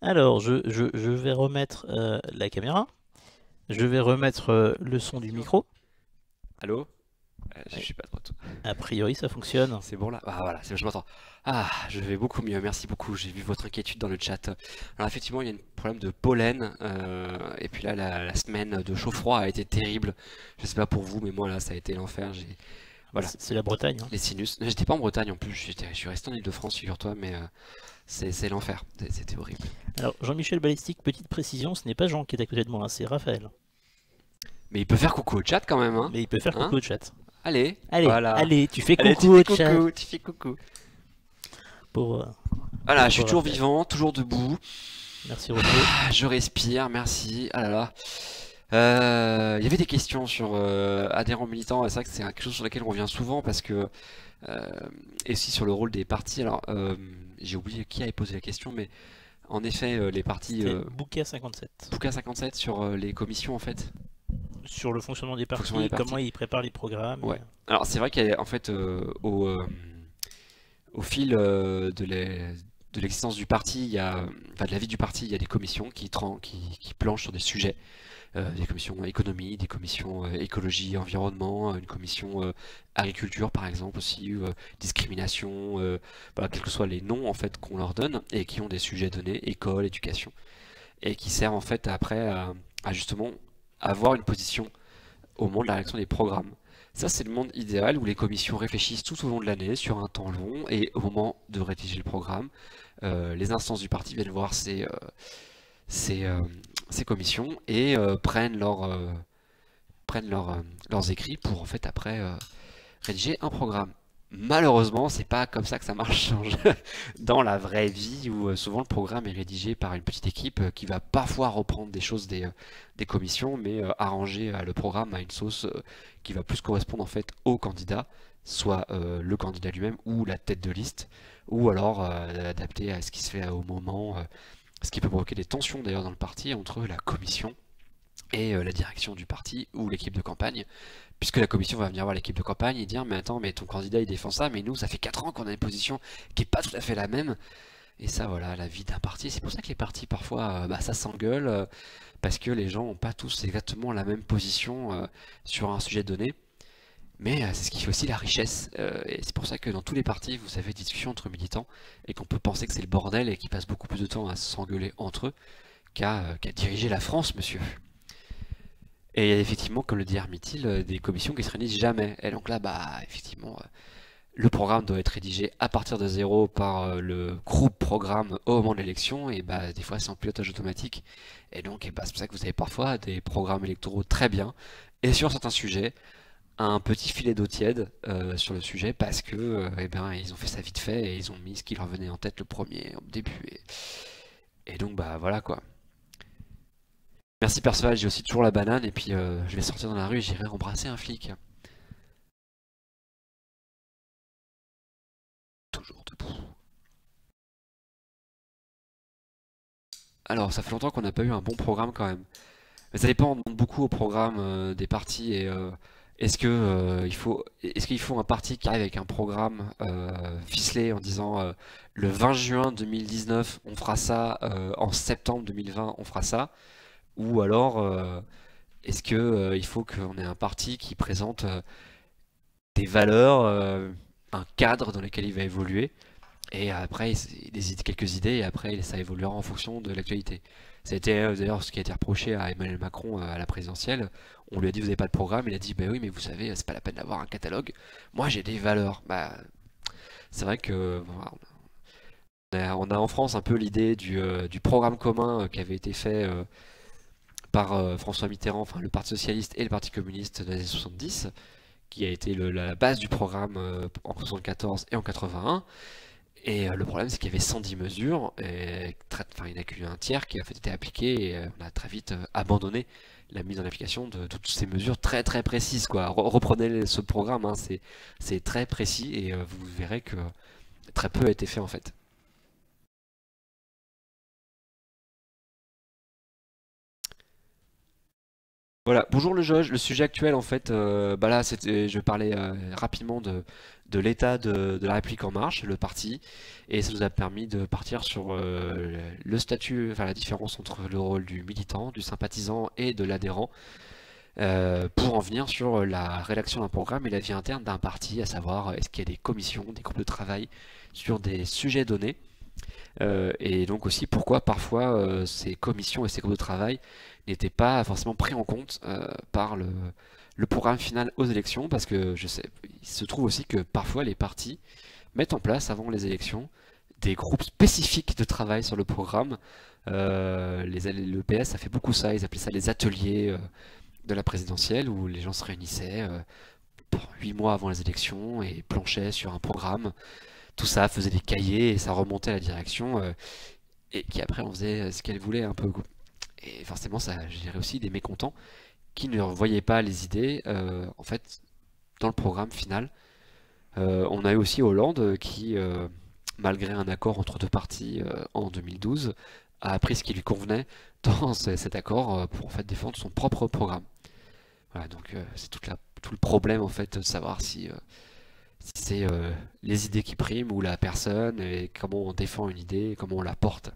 Alors, je vais remettre la caméra. Je vais remettre le son du micro. Allô? Je suis pas de retour. A priori, ça fonctionne. C'est bon là? Ah voilà, je m'entends. Ah, je vais beaucoup mieux, merci beaucoup. J'ai vu votre inquiétude dans le chat. Alors effectivement, il y a un problème de pollen. Et puis là, la semaine de chaud-froid a été terrible. Je sais pas pour vous, mais moi là, ça a été l'enfer. Voilà. C'est la Bretagne. Hein. Les sinus. J'étais pas en Bretagne en plus, je suis resté en Ile-de-France, figure-toi, mais c'est l'enfer. C'était horrible. Alors, Jean-Michel Balistique, petite précision, ce n'est pas Jean qui est à côté de moi, hein, c'est Raphaël. Mais il peut faire coucou au chat quand même, hein? Mais il peut faire coucou au chat. Allez, voilà. Allez, tu fais allez, coucou au chat. Tu fais coucou. Voilà, je suis toujours vivant, toujours debout. Merci Renaud. Je respire, merci. Ah là là. Il y avait des questions sur adhérents militants, et c'est vrai que c'est quelque chose sur lequel on revient souvent parce que et aussi sur le rôle des partis. Alors j'ai oublié qui avait posé la question, mais en effet les partis. Bouka 57. Bouka 57 sur les commissions en fait. Sur le fonctionnement des partis, comment ils préparent les programmes. Ouais. Alors c'est vrai qu'en fait au fil de l'existence du parti, de la vie du parti, il y a des commissions qui planchent sur des sujets. Des commissions économie, des commissions écologie, environnement, une commission agriculture par exemple aussi, discrimination, quels que soient les noms en fait qu'on leur donne et qui ont des sujets donnés, école, éducation, et qui servent en fait après à justement avoir une position au moment de la rédaction des programmes. Ça c'est le monde idéal où les commissions réfléchissent tout au long de l'année sur un temps long et au moment de rédiger le programme, les instances du parti viennent voir ces commissions et prennent leurs écrits pour en fait après rédiger un programme. Malheureusement, c'est pas comme ça que ça marche dans la vraie vie où souvent le programme est rédigé par une petite équipe qui va parfois reprendre des choses des commissions, mais arranger le programme à une sauce qui va plus correspondre en fait au candidat, soit le candidat lui-même ou la tête de liste, ou alors adapté à ce qui se fait au moment. Ce qui peut provoquer des tensions d'ailleurs dans le parti entre la commission et la direction du parti ou l'équipe de campagne, puisque la commission va venir voir l'équipe de campagne et dire mais attends, mais ton candidat il défend ça, mais nous ça fait 4 ans qu'on a une position qui est pas tout à fait la même. Et ça voilà, la vie d'un parti, c'est pour ça que les partis parfois ça s'engueule, parce que les gens n'ont pas tous exactement la même position sur un sujet donné. Mais c'est ce qui fait aussi la richesse, et c'est pour ça que dans tous les partis vous avez des discussions entre militants et qu'on peut penser que c'est le bordel et qu'ils passent beaucoup plus de temps à s'engueuler entre eux qu'à diriger la France, monsieur. Et il y a effectivement, comme le dit Hermitil, des commissions qui se réunissent jamais. Et donc là, effectivement, le programme doit être rédigé à partir de zéro par le groupe programme au moment de l'élection, et des fois c'est en pilotage automatique. Et donc c'est pour ça que vous avez parfois des programmes électoraux très bien, et sur certains sujets, un petit filet d'eau tiède sur le sujet parce que ils ont fait ça vite fait et ils ont mis ce qui leur venait en tête le premier au début et donc voilà quoi. Merci Perceval, j'ai aussi toujours la banane et puis je vais sortir dans la rue et j'irai embrasser un flic. Toujours debout. Alors, ça fait longtemps qu'on n'a pas eu un bon programme quand même. Mais ça dépend beaucoup au programme des partis et est-ce qu'il faut un parti qui arrive avec un programme ficelé en disant le 20 juin 2019 on fera ça, en septembre 2020 on fera ça, ou alors est-ce que il faut qu'on ait un parti qui présente des valeurs, un cadre dans lequel il va évoluer. Et après, il hésite quelques idées et après, ça évoluera en fonction de l'actualité. C'était d'ailleurs ce qui a été reproché à Emmanuel Macron à la présidentielle. On lui a dit vous n'avez pas de programme, il a dit bah oui mais vous savez c'est pas la peine d'avoir un catalogue. Moi j'ai des valeurs. Bah c'est vrai que voilà, on a en France un peu l'idée du programme commun qui avait été fait par François Mitterrand, enfin le Parti Socialiste et le Parti Communiste des années 70, qui a été la base du programme en 74 et en 81. Et le problème, c'est qu'il y avait 110 mesures, et enfin, il n'y en a qu'un tiers qui a fait été appliqué, et on a très vite abandonné la mise en application de toutes ces mesures très très précises, quoi. Reprenez ce programme, hein, c'est très précis, et vous verrez que très peu a été fait en fait. Voilà, bonjour le Joge, le sujet actuel en fait, bah là je parlais rapidement de l'état de la République en marche, le parti, et ça nous a permis de partir sur le statut, enfin la différence entre le rôle du militant, du sympathisant et de l'adhérent, pour en venir sur la rédaction d'un programme et la vie interne d'un parti, à savoir est-ce qu'il y a des commissions, des groupes de travail sur des sujets donnés. Et donc aussi pourquoi parfois ces commissions et ces groupes de travail n'étaient pas forcément pris en compte par le programme final aux élections, parce que je sais, il se trouve aussi que parfois les partis mettent en place avant les élections des groupes spécifiques de travail sur le programme. Le PS a fait beaucoup ça, ils appelaient ça les ateliers de la présidentielle, où les gens se réunissaient 8 mois avant les élections et planchaient sur un programme. Tout ça faisait des cahiers et ça remontait à la direction et qui après on faisait ce qu'elle voulait un peu. Et forcément ça générait aussi des mécontents qui ne voyaient pas les idées en fait dans le programme final. On a eu aussi Hollande qui, malgré un accord entre deux partis en 2012, a appris ce qui lui convenait dans cet accord pour en fait défendre son propre programme. Voilà, donc c'est tout le problème en fait de savoir si c'est les idées qui priment ou la personne, et comment on défend une idée, et comment on la porte.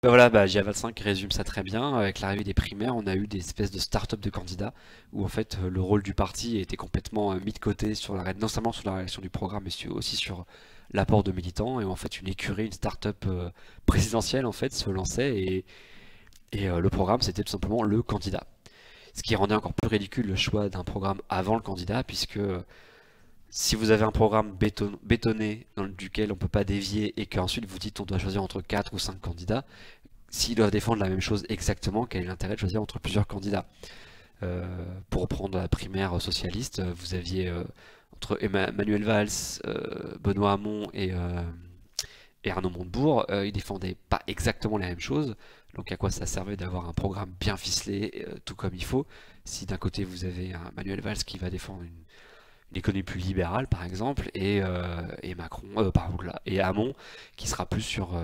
Ben voilà, bah, GA25 résume ça très bien. Avec l'arrivée des primaires, on a eu des espèces de start-up de candidats où en fait le rôle du parti était complètement mis de côté sur non seulement sur la rédaction du programme, mais aussi sur l'apport de militants. Et en fait, une écurie, une start-up présidentielle en fait se lançait et le programme c'était tout simplement le candidat. Ce qui rendait encore plus ridicule le choix d'un programme avant le candidat, puisque si vous avez un programme bétonné duquel on ne peut pas dévier et qu'ensuite vous dites on doit choisir entre 4 ou 5 candidats, s'ils doivent défendre la même chose exactement, quel est l'intérêt de choisir entre plusieurs candidats? Pour reprendre la primaire socialiste, vous aviez entre Manuel Valls, Benoît Hamon et Arnaud Montebourg, ils défendaient pas exactement la même chose. Donc à quoi ça servait d'avoir un programme bien ficelé, tout comme il faut, si d'un côté vous avez un Manuel Valls qui va défendre une économie plus libérale par exemple, et Macron, pardon, là, et Hamon qui sera plus sur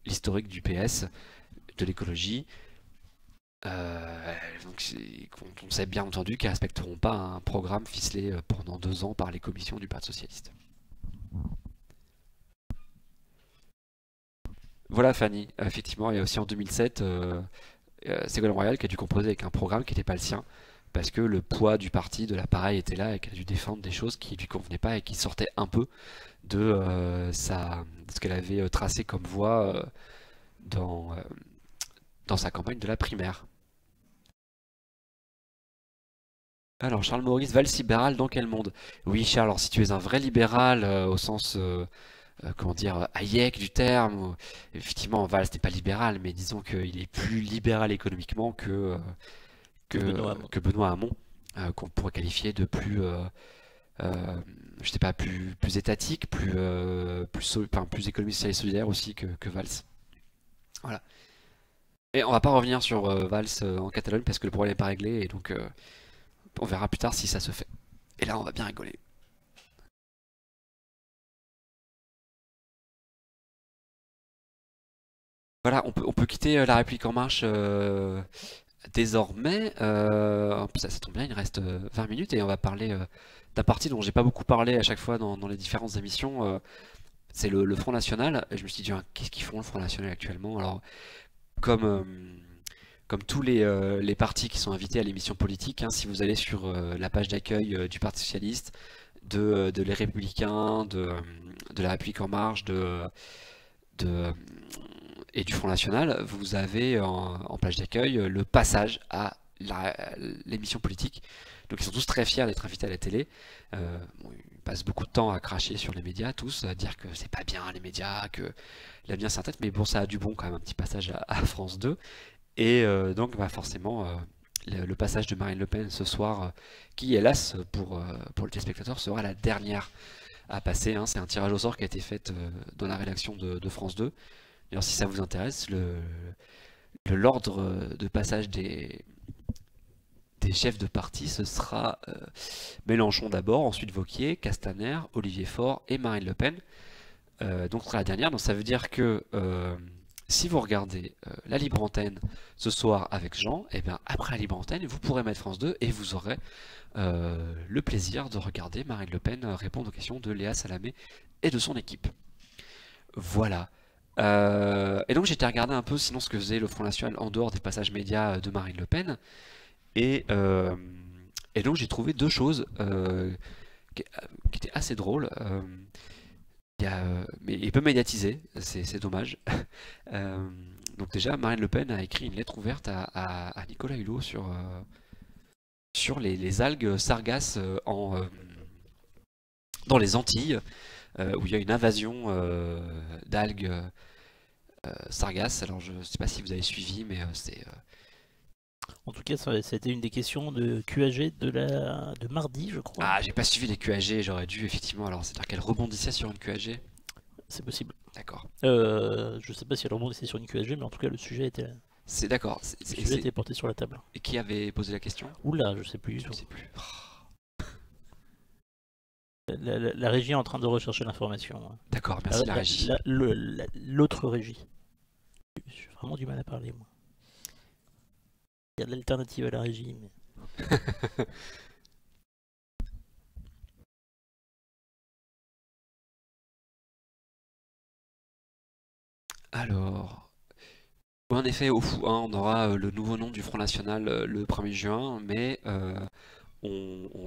l'historique du PS, de l'écologie. Donc on sait bien entendu qu'ils ne respecteront pas un programme ficelé pendant 2 ans par les commissions du Parti Socialiste. Voilà Fanny, effectivement, et aussi en 2007, Ségolène Royal qui a dû composer avec un programme qui n'était pas le sien, parce que le poids du parti, de l'appareil était là et qu'elle a dû défendre des choses qui lui convenaient pas et qui sortaient un peu de ce qu'elle avait tracé comme voie dans, euh, dans sa campagne de la primaire. Alors Charles Maurice, Valls libéral dans quel monde? Oui Charles, alors si tu es un vrai libéral au sens comment dire, Hayek du terme. Effectivement, Valls n'est pas libéral, mais disons qu'il est plus libéral économiquement que Benoît Hamon, qu'on pourrait qualifier de plus, je sais pas, plus étatique, enfin, plus économie sociale et solidaire aussi que Valls. Voilà. Et on va pas revenir sur Valls en Catalogne parce que le problème n'est pas réglé, et donc on verra plus tard si ça se fait. Et là, on va bien rigoler. Voilà, on peut quitter La République En Marche désormais. Ça tombe bien, il reste 20 minutes et on va parler d'un parti dont j'ai pas beaucoup parlé à chaque fois dans les différentes émissions. C'est le Front National. Et je me suis dit, qu'est-ce qu'ils font le Front National actuellement? Alors, comme, euh, comme tous les partis qui sont invités à l'émission politique, hein, si vous allez sur la page d'accueil du Parti Socialiste, de Les Républicains, de La République En Marche, de, et du Front National, vous avez en page d'accueil le passage à l'émission politique. Donc ils sont tous très fiers d'être invités à la télé. Bon, ils passent beaucoup de temps à cracher sur les médias, tous, à dire que c'est pas bien les médias, que l'avenir c'est un tête, mais bon, ça a du bon quand même, un petit passage à France 2. Et donc bah, forcément, le passage de Marine Le Pen ce soir, qui hélas pour le téléspectateur sera la dernière à passer, hein. C'est un tirage au sort qui a été fait dans la rédaction de France 2. D'ailleurs, si ça vous intéresse, l'ordre de passage des chefs de parti, ce sera Mélenchon d'abord, ensuite Wauquiez, Castaner, Olivier Faure et Marine Le Pen. Donc ce sera la dernière. Donc ça veut dire que si vous regardez la libre antenne ce soir avec Jean, et bien après la libre antenne, vous pourrez mettre France 2 et vous aurez le plaisir de regarder Marine Le Pen répondre aux questions de Léa Salamé et de son équipe. Voilà. Et donc j'étais regardé un peu sinon ce que faisait le Front National en dehors des passages médias de Marine Le Pen. Et donc j'ai trouvé deux choses qui étaient assez drôles. Mais peu médiatisé, c'est dommage. Donc déjà, Marine Le Pen a écrit une lettre ouverte à Nicolas Hulot sur les algues sargasses dans les Antilles, où il y a une invasion d'algues sargasses. Alors je ne sais pas si vous avez suivi, mais c'est... En tout cas, ça a été une des questions de QAG de mardi, je crois. Ah, j'ai pas suivi les QAG, j'aurais dû effectivement. Alors, c'est-à-dire qu'elle rebondissait sur une QAG? C'est possible. D'accord. Je sais pas si elle rebondissait sur une QAG, mais en tout cas, le sujet était, C'est d'accord. était porté sur la table. Et qui avait posé la question? Oula, je sais plus. Je sais plus. La régie est en train de rechercher l'information. D'accord, merci la régie. L'autre régie. J'ai vraiment du mal à parler, moi. Il y a de l'alternative à la régie, mais... Alors, en effet, on aura le nouveau nom du Front National le 1er juin, mais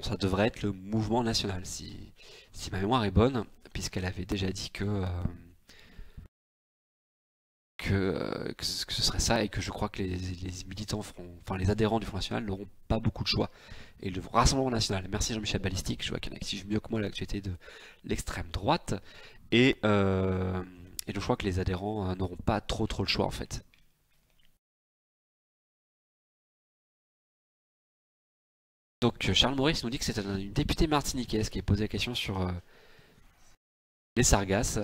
ça devrait être le mouvement national, si ma mémoire est bonne, puisqu'elle avait déjà dit que ce serait ça, et que je crois que les militants enfin les adhérents du Front National n'auront pas beaucoup de choix. Et le Rassemblement National, merci Jean-Michel Balistique, je vois qu'il en active mieux que moi l'actualité de l'extrême droite, et donc je crois que les adhérents n'auront pas trop le choix en fait. Donc Charles Maurice nous dit que c'est une députée martiniquaise qui a posé la question sur les sargasses.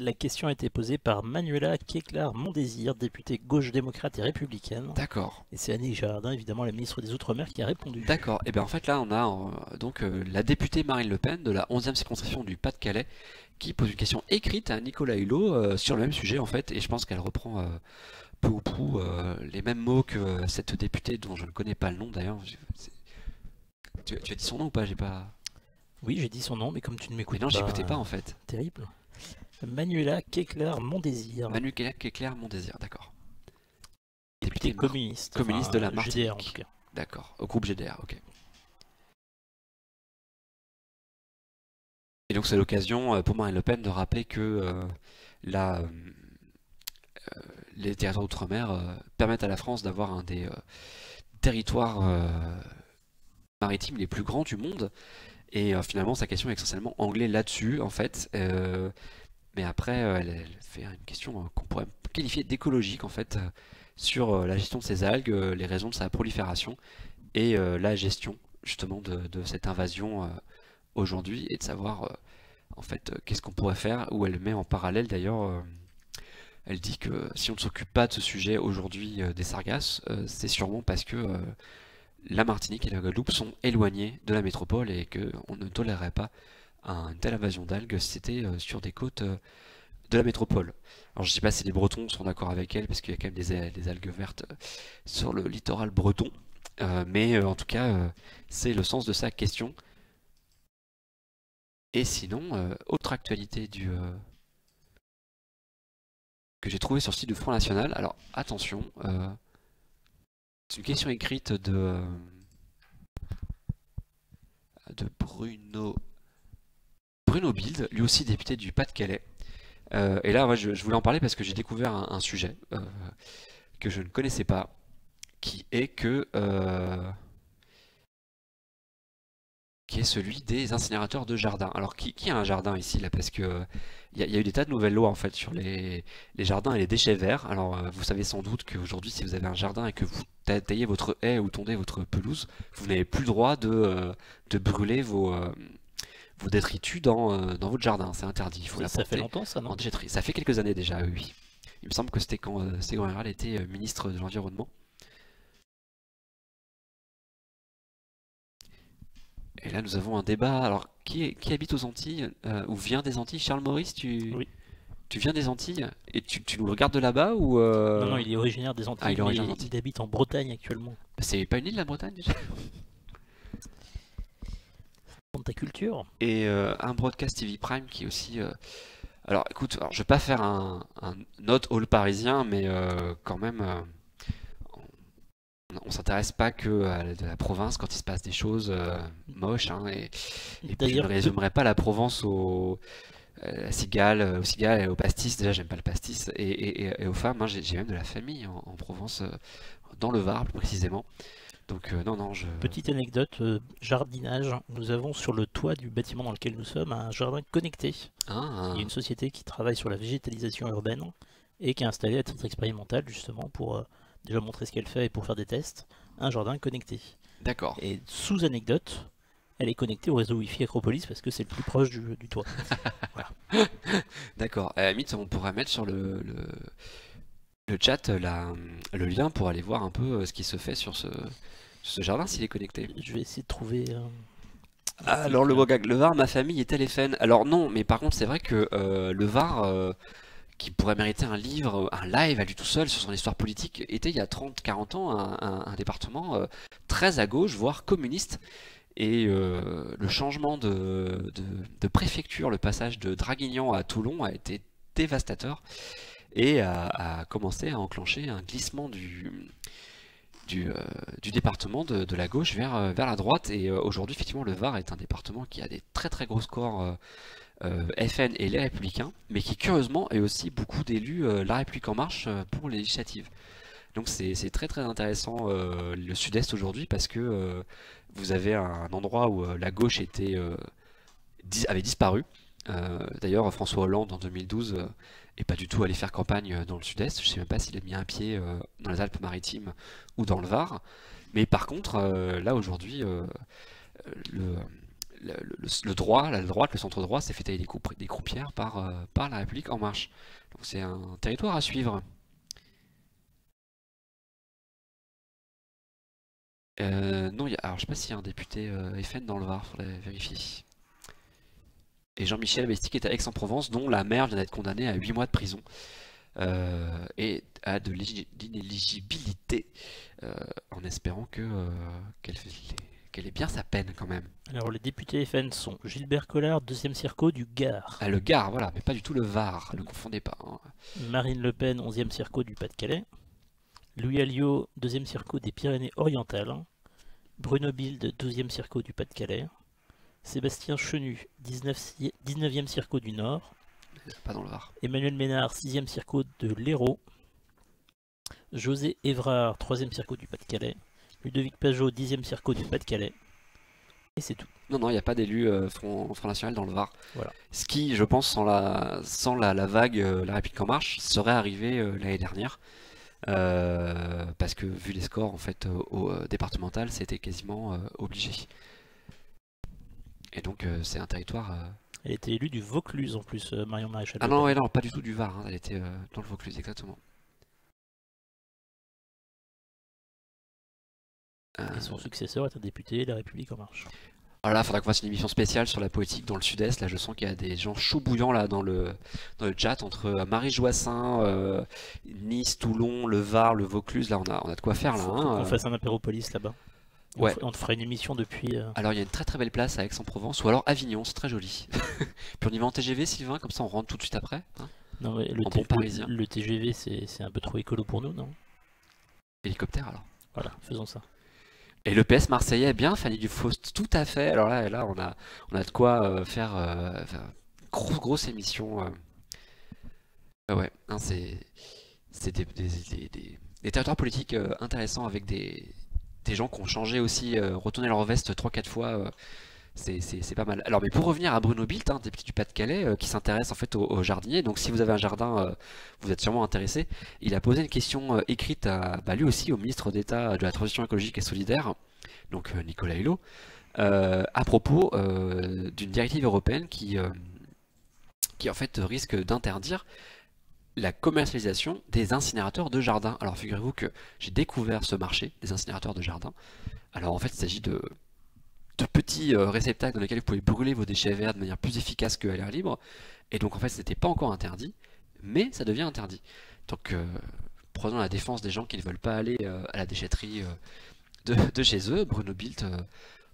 La question a été posée par Manuela Keklar-Mondésir, députée gauche-démocrate et républicaine. D'accord. Et c'est Annick Girardin, évidemment la ministre des Outre-mer, qui a répondu. D'accord. Et bien en fait là on a donc la députée Marine Le Pen de la 11e circonscription du Pas-de-Calais qui pose une question écrite à Nicolas Hulot sur le même sujet en fait, et je pense qu'elle reprend peu ou prou les mêmes mots que cette députée dont je ne connais pas le nom d'ailleurs. Tu as dit son nom ou pas? J'ai pas... Oui, j'ai dit son nom, mais comme tu ne m'écoutes pas... Mais non, j'écoutais pas en fait. Terrible. Manuela Keklar-Mondésir. Manuela Keklar-Mondésir, d'accord. Députée communiste. Communiste enfin, de la Martinique. GDR en tout cas. D'accord, au groupe GDR, ok. Et donc c'est l'occasion pour Marine Le Pen de rappeler que les territoires d'outre-mer permettent à la France d'avoir un des territoires maritimes les plus grands du monde. Et finalement, sa question est essentiellement anglais là-dessus, en fait. Mais après, elle fait une question qu'on pourrait qualifier d'écologique, en fait, sur la gestion de ces algues, les raisons de sa prolifération et la gestion, justement, de cette invasion aujourd'hui, et de savoir, en fait, qu'est-ce qu'on pourrait faire, où elle met en parallèle, d'ailleurs, elle dit que si on ne s'occupe pas de ce sujet aujourd'hui des sargasses, c'est sûrement parce que la Martinique et la Guadeloupe sont éloignés de la métropole et qu'on ne tolérerait pas une telle invasion d'algues si c'était sur des côtes de la métropole. Alors je sais pas si les Bretons sont d'accord avec elle, parce qu'il y a quand même des algues vertes sur le littoral breton. Mais en tout cas, c'est le sens de sa question. Et sinon, autre actualité que j'ai trouvé sur le site du Front National. Alors attention, c'est une question écrite de Bruno Bild, lui aussi député du Pas-de-Calais. Et là, je voulais en parler parce que j'ai découvert un sujet que je ne connaissais pas, qui est qui est celui des incinérateurs de jardin. Alors, qui a un jardin ici là? Parce que il y a eu des tas de nouvelles lois en fait sur les jardins et les déchets verts. Alors, vous savez sans doute qu'aujourd'hui, si vous avez un jardin et que vous taillez votre haie ou tondez votre pelouse, vous n'avez plus le droit de brûler vos détritus dans votre jardin. C'est interdit. Il faut Ça l'apporter fait longtemps ça, non? en déchetterie. Ça fait quelques années déjà, oui. Il me semble que c'était quand Ségolène Royal était ministre de l'Environnement. Et là, nous avons un débat. Alors, qui habite aux Antilles ou vient des Antilles? Charles Maurice, Oui. tu viens des Antilles et tu nous regardes de là-bas ou Non, non, il est originaire des Antilles, il est mais originaire des Antilles. il habite en Bretagne actuellement. C'est pas une île la Bretagne déjà? Dans ta culture? Et un broadcast TV Prime qui est aussi. Alors, écoute, alors, je vais pas faire un note all parisien, mais quand même. On s'intéresse pas que à la province quand il se passe des choses moches, hein, et puis je ne D'ailleurs, résumerai pas la Provence la cigale, aux cigales et au pastis. Déjà, j'aime pas le pastis, et aux femmes, hein, j'ai même de la famille en Provence, dans le Var plus précisément. Donc non, petite anecdote, jardinage. Nous avons sur le toit du bâtiment dans lequel nous sommes un jardin connecté. Ah, Il y a une société qui travaille sur la végétalisation urbaine et qui a installé à titre expérimental justement pour déjà montrer ce qu'elle fait et pour faire des tests, un jardin connecté. d'accord. Et sous anecdote, elle est connectée au réseau Wi-Fi Acropolis parce que c'est le plus proche du toit. Voilà. D'accord. À la limite, on pourrait mettre sur le chat le lien pour aller voir un peu ce qui se fait sur ce jardin s'il est connecté. Je vais essayer de trouver. Alors le Var, ma famille est LFN. Alors non, mais par contre c'est vrai que le Var, qui pourrait mériter un livre, un live à lui tout seul sur son histoire politique, était il y a 30-40 ans un département très à gauche, voire communiste. Et le changement de préfecture, le passage de Draguignan à Toulon a été dévastateur et a commencé à enclencher un glissement du département de la gauche vers la droite. Et aujourd'hui, effectivement, le Var est un département qui a des très très gros scores FN et Les Républicains, mais qui curieusement est aussi beaucoup d'élus La République En Marche pour les législatives. Donc c'est très très intéressant le Sud-Est aujourd'hui parce que vous avez un endroit où la gauche avait disparu. D'ailleurs, François Hollande en 2012 est pas du tout allé faire campagne dans le Sud-Est. Je sais même pas s'il a mis un pied dans les Alpes-Maritimes ou dans le Var. Mais par contre, là aujourd'hui, le droit, la droite, le centre droit s'est fait tailler des croupières par La République En Marche. Donc c'est un territoire à suivre. Non, alors je sais pas s'il y a un député FN dans le Var, faudrait vérifier. Et Jean-Michel Bestic est à Aix-en-Provence, dont la mère vient d'être condamnée à 8 mois de prison et à de l'inéligibilité, en espérant qu'elle ait bien sa peine quand même. Alors les députés FN sont Gilbert Collard, 2e circo du Gard. Ah, le Gard, voilà, mais pas du tout le Var, ne le confondez pas, hein. Marine Le Pen, 11e circo du Pas-de-Calais. Louis Alliot, 2e circo des Pyrénées-Orientales. Bruno Bild, 12e circo du Pas-de-Calais. Sébastien Chenu, 19e circo du Nord. Pas dans le Var. Emmanuel Ménard, 6e circo de l'Hérault. José Évrard, 3e circo du Pas-de-Calais. Ludovic Pajot, 10e circo du Pas-de-Calais. Et c'est tout. Non, il n'y a pas d'élu Front National dans le Var. Voilà. Ce qui, je pense, sans la vague La République En Marche, serait arrivé l'année dernière. Parce que vu les scores en fait au départemental, c'était quasiment obligé. Et donc c'est un territoire. Elle était élue du Vaucluse en plus, Marion Maréchal. Ah non, ouais, non, pas du tout du Var, hein. Elle était dans le Vaucluse exactement. Et son successeur est un député de La République En Marche. Voilà, faudra qu'on fasse une émission spéciale sur la politique dans le sud-est. Là, je sens qu'il y a des gens chauds bouillants là dans le chat entre Marie Joissin, Nice, Toulon, le Var, le Vaucluse. Là, on a de quoi faire là. Faut Hein. qu'on fasse un apéropolis là-bas. Ouais. On te fera une émission depuis. Alors, il y a une très très belle place à Aix-en-Provence ou alors Avignon, c'est très joli. Puis on y va en TGV, Sylvain, comme ça on rentre tout de suite après. Hein. Non, mais En bon parisien. le TGV, c'est un peu trop écolo pour nous, non? Hélicoptère alors. Voilà, faisons ça. Et le PS marseillais, bien, Fanny Dufaust, tout à fait. Alors là on a de quoi faire grosse émission. Ouais, hein, c'est des territoires politiques intéressants avec des gens qui ont changé aussi, retourné leur veste 3-4 fois. C'est pas mal. Alors, mais pour revenir à Bruno Bildt, hein, des petits du Pas-de-Calais, qui s'intéresse en fait aux jardiniers. Donc, si vous avez un jardin, vous êtes sûrement intéressé. Il a posé une question écrite à, lui aussi au ministre d'État de la Transition écologique et solidaire, donc Nicolas Hulot, à propos d'une directive européenne qui en fait risque d'interdire la commercialisation des incinérateurs de jardin. Alors, figurez-vous que j'ai découvert ce marché des incinérateurs de jardin. Alors, en fait, il s'agit de petits réceptacles dans lesquels vous pouvez brûler vos déchets verts de manière plus efficace qu'à l'air libre. Et donc en fait, c'était pas encore interdit, mais ça devient interdit. Donc prenons la défense des gens qui ne veulent pas aller à la déchetterie de chez eux. Bruno Bildt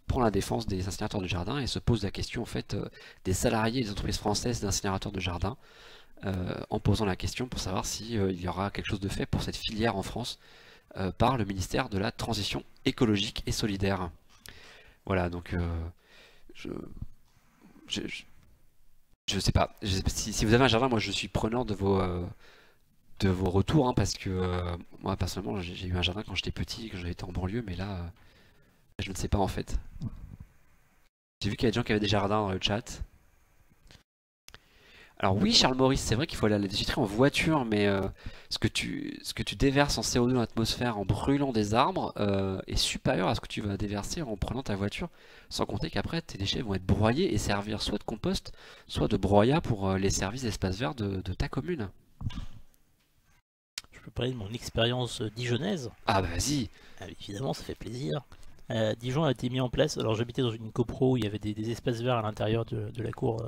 prend la défense des incinérateurs de jardin et se pose la question en fait des salariés des entreprises françaises d'incinérateurs de jardin, en posant la question pour savoir si il y aura quelque chose de fait pour cette filière en France par le ministère de la Transition écologique et solidaire. Voilà, donc je sais pas. Si vous avez un jardin, moi je suis preneur de vos retours, hein, parce que moi personnellement j'ai eu un jardin quand j'étais petit, quand j'avais été en banlieue, mais là je ne sais pas en fait. J'ai vu qu'il y a des gens qui avaient des jardins dans le chat. Alors oui, Charles Maurice, c'est vrai qu'il faut aller à la déchetterie en voiture, mais ce que tu déverses en CO2 dans l'atmosphère en brûlant des arbres est supérieur à ce que tu vas déverser en prenant ta voiture. Sans compter qu'après, tes déchets vont être broyés et servir soit de compost, soit de broyat pour les services d'espace vert de ta commune. Je peux parler de mon expérience dijonnaise. Ah bah vas-y. Évidemment, ça fait plaisir. Dijon a été mis en place. Alors j'habitais dans une copro où il y avait des espaces verts à l'intérieur de la cour.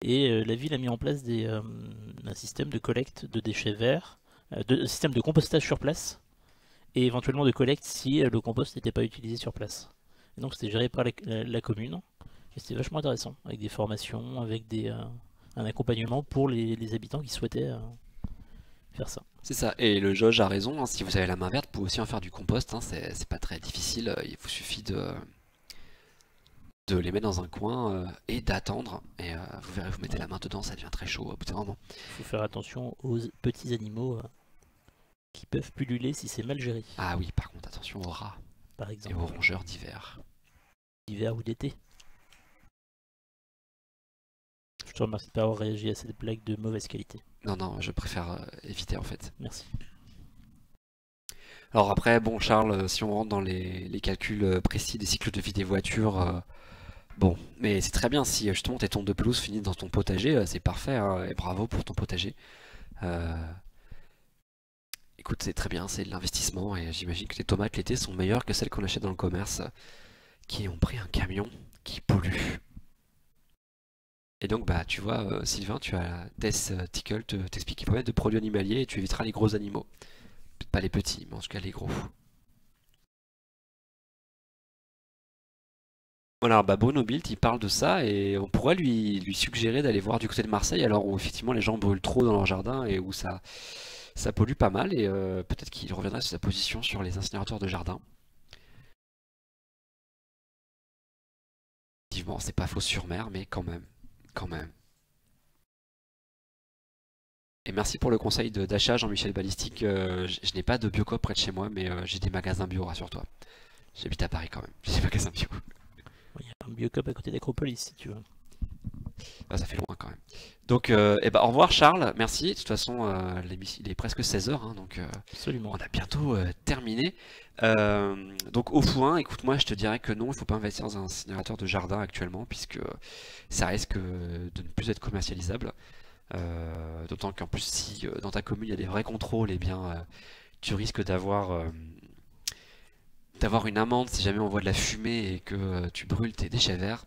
Et la ville a mis en place un système de collecte de déchets verts, un système de compostage sur place, et éventuellement de collecte si le compost n'était pas utilisé sur place. Et donc c'était géré par la commune, et c'était vachement intéressant, avec des formations, avec un accompagnement pour les habitants qui souhaitaient faire ça. C'est ça, et le Joge a raison, hein, si vous avez la main verte, vous pouvez aussi en faire du compost, hein, c'est pas très difficile, il vous suffit de les mettre dans un coin et d'attendre, et vous verrez, vous mettez la main dedans, ça devient très chaud au bout d'un moment. Il faut faire attention aux petits animaux qui peuvent pulluler si c'est mal géré. Ah oui, par contre, attention aux rats, par exemple, et aux rongeurs d'hiver. D'hiver ou d'été. Je te remercie de pas avoir réagi à cette blague de mauvaise qualité. Non, je préfère éviter en fait. Merci. Alors après, bon Charles, si on rentre dans les calculs précis des cycles de vie des voitures, bon, mais c'est très bien si justement tes tontes de pelouse finissent dans ton potager, c'est parfait, hein, et bravo pour ton potager. Écoute, c'est très bien, c'est de l'investissement, et j'imagine que les tomates l'été sont meilleures que celles qu'on achète dans le commerce, qui ont pris un camion qui pollue. Et donc, bah, tu vois, Sylvain, tu as Death Tickle t'explique qu'il permet de produits animaliers et tu éviteras les gros animaux. Peut-être pas les petits, mais en tout cas les gros. Voilà, bah Bruno Bildt, il parle de ça et on pourrait lui suggérer d'aller voir du côté de Marseille, alors où effectivement les gens brûlent trop dans leur jardin et où ça pollue pas mal, et peut-être qu'il reviendra sur sa position sur les incinérateurs de jardin. Effectivement, c'est pas Fos-sur-Mer, mais quand même. Quand même. Et merci pour le conseil d'achat, Jean-Michel Ballistique. Je n'ai pas de Biocoop près de chez moi, mais j'ai des magasins bio, rassure-toi. J'habite à Paris quand même, j'ai des magasins bio. Il y a un Biocoop à côté d'Acropolis si tu veux. Ah, ça fait loin quand même. Donc, eh ben, au revoir Charles, merci. De toute façon, il est presque 16h, hein, donc Absolument. on a bientôt terminé. Donc au foin, écoute-moi, je te dirais que non, il ne faut pas investir dans un incinérateur de jardin actuellement, puisque ça risque de ne plus être commercialisable. D'autant qu'en plus, si dans ta commune il y a des vrais contrôles, eh bien tu risques d'avoir d'avoir une amende si jamais on voit de la fumée et que tu brûles tes déchets verts.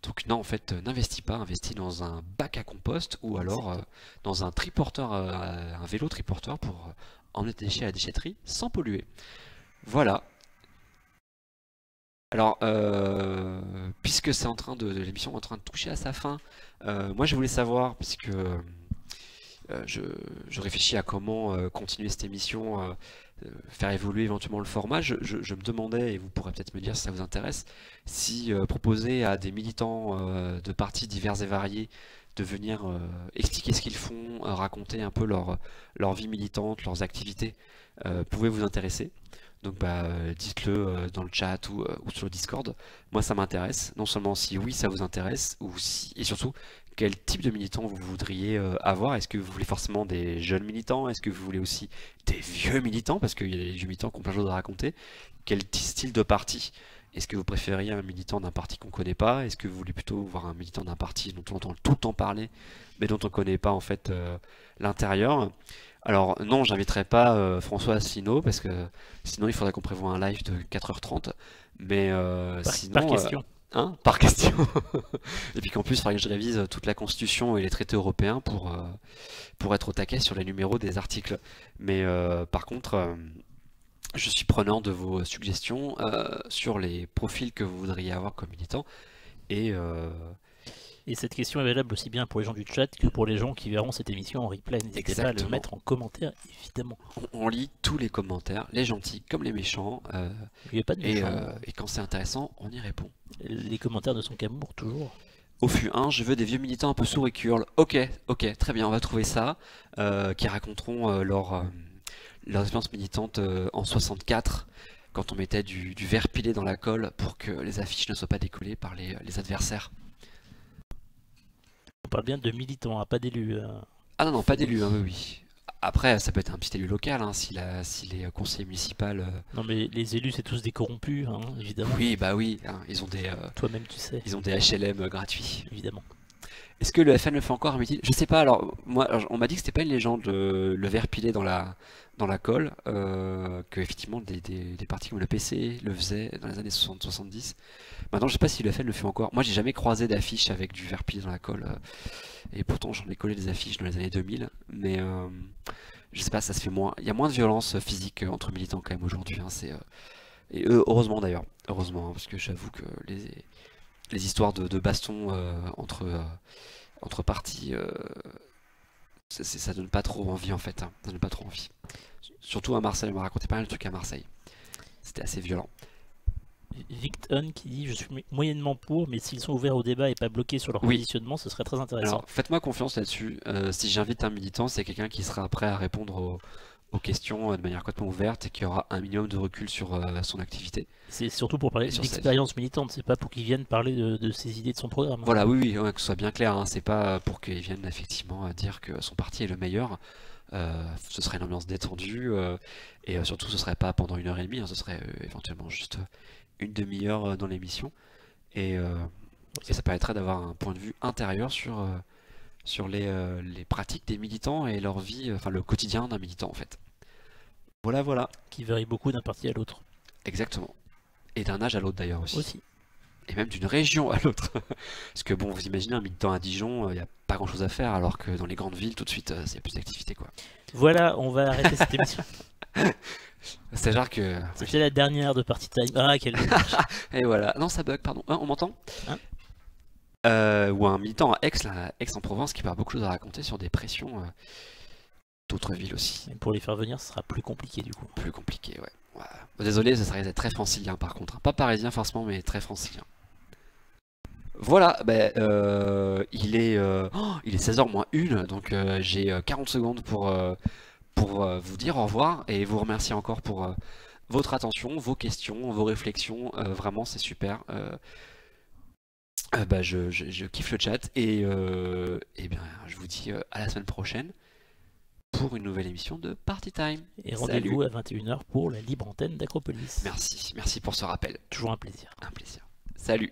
Donc non, en fait, n'investis pas, investis dans un bac à compost ou alors dans un triporteur, un vélo triporteur pour emmener tes déchets à la déchetterie sans polluer. Voilà. Alors, puisque c'est en train l'émission est en train de toucher à sa fin, moi je voulais savoir, puisque je réfléchis à comment continuer cette émission, faire évoluer éventuellement le format. Je me demandais, et vous pourrez peut-être me dire si ça vous intéresse, si proposer à des militants de partis divers et variés de venir expliquer ce qu'ils font, raconter un peu leur vie militante, leurs activités, pouvait vous intéresser. Donc dites-le dans le chat ou sur le Discord. Moi ça m'intéresse, non seulement si oui ça vous intéresse, et surtout quel type de militants vous voudriez avoir. Est-ce que vous voulez forcément des jeunes militants? Est-ce que vous voulez aussi des vieux militants? Parce qu'il y a des vieux militants qui ont plein de choses à raconter. Quel style de parti? Est-ce que vous préfériez un militant d'un parti qu'on ne connaît pas? Est-ce que vous voulez plutôt voir un militant d'un parti dont on entend tout le temps parler, mais dont on ne connaît pas en fait l'intérieur? Alors non, j'inviterai pas François Asselineau, parce que sinon il faudrait qu'on prévoie un live de 4h30. Mais sinon... Par question. Par question. Et puis qu'en plus, il faudrait que je révise toute la Constitution et les traités européens pour être au taquet sur les numéros des articles. Mais par contre, je suis preneur de vos suggestions sur les profils que vous voudriez avoir comme militant. Et cette question est valable aussi bien pour les gens du chat que pour les gens qui verront cette émission en replay. N'hésitez pas à le mettre en commentaire, évidemment. On lit tous les commentaires, les gentils comme les méchants. Il n'y a pas de méchants. Et quand c'est intéressant, on y répond. Les commentaires ne sont qu'amour, toujours. Au fût 1, je veux des vieux militants un peu sourds et curls. Ok, très bien, on va trouver ça. Qui raconteront leur expérience militante en 64, quand on mettait du verre pilé dans la colle pour que les affiches ne soient pas décollées par les adversaires. On parle bien de militants, pas d'élus. Ah non, pas d'élus, hein, oui. Après, ça peut être un petit élu local, hein, si les conseillers municipaux... Non mais les élus, c'est tous des corrompus, hein, évidemment. Oui, hein, ils ont des... Toi-même, tu sais. Ils ont des HLM gratuits. Évidemment. Est-ce que le FN le fait encore, Amélie? Je sais pas, alors, on m'a dit que c'était pas une légende, le verre pilé dans la colle, que effectivement des partis comme le PC le faisaient dans les années 60-70. Maintenant, je sais pas si le FN le fait encore. Moi, j'ai jamais croisé d'affiches avec du verre pilé dans la colle, et pourtant j'en ai collé des affiches dans les années 2000, mais je sais pas, ça se fait moins. Il y a moins de violence physique entre militants quand même aujourd'hui, hein, et heureusement d'ailleurs, heureusement, hein, parce que j'avoue que les histoires de baston entre partis, ça donne pas trop envie en fait, hein. Ça donne pas trop envie. Surtout à Marseille, on m'a raconté pas mal de trucs à Marseille. C'était assez violent. Victon qui dit: je suis moyennement pour, mais s'ils sont ouverts au débat et pas bloqués sur leur positionnement, ce serait très intéressant. Alors faites-moi confiance là-dessus. Si j'invite un militant, c'est quelqu'un qui sera prêt à répondre aux questions de manière complètement ouverte et qui aura un minimum de recul sur son activité. C'est surtout pour parler d'expérience militante, c'est pas pour qu'il vienne parler de ses idées, de son programme. Voilà, oui, que ce soit bien clair, hein. C'est pas pour qu'il vienne effectivement dire que son parti est le meilleur. Ce serait une ambiance détendue, et surtout ce serait pas pendant 1h30, hein, ce serait éventuellement juste une demi-heure dans l'émission, et ça permettrait d'avoir un point de vue intérieur sur les pratiques des militants et leur vie, enfin le quotidien d'un militant en fait. Voilà. Qui varie beaucoup d'un parti à l'autre. Exactement. Et d'un âge à l'autre d'ailleurs aussi. Et même d'une région à l'autre. Parce que bon, vous imaginez un militant à Dijon, il n'y a pas grand chose à faire, alors que dans les grandes villes, tout de suite, il y a plus d'activité quoi. Voilà, on va arrêter cette émission. C'est genre que... C'était la dernière de Party Time. Ah, quel dommage. Et voilà. Non, ça bug, pardon. On m'entend? Ou un militant à Aix, là, Aix-en-Provence, qui a beaucoup de choses à raconter sur des pressions d'autres villes aussi. Et pour les faire venir, ce sera plus compliqué du coup. Plus compliqué, ouais. Désolé, ça serait très francilien par contre. Pas parisien forcément, mais très francilien. Voilà, il est 16h moins 1, donc j'ai 40 secondes pour vous dire au revoir et vous remercier encore pour votre attention, vos questions, vos réflexions. Vraiment, c'est super. Je kiffe le chat et bien, je vous dis à la semaine prochaine pour une nouvelle émission de Party Time. Et rendez-vous à 21h pour la libre antenne d'Acropolis. Merci pour ce rappel. Toujours un plaisir. Un plaisir. Salut.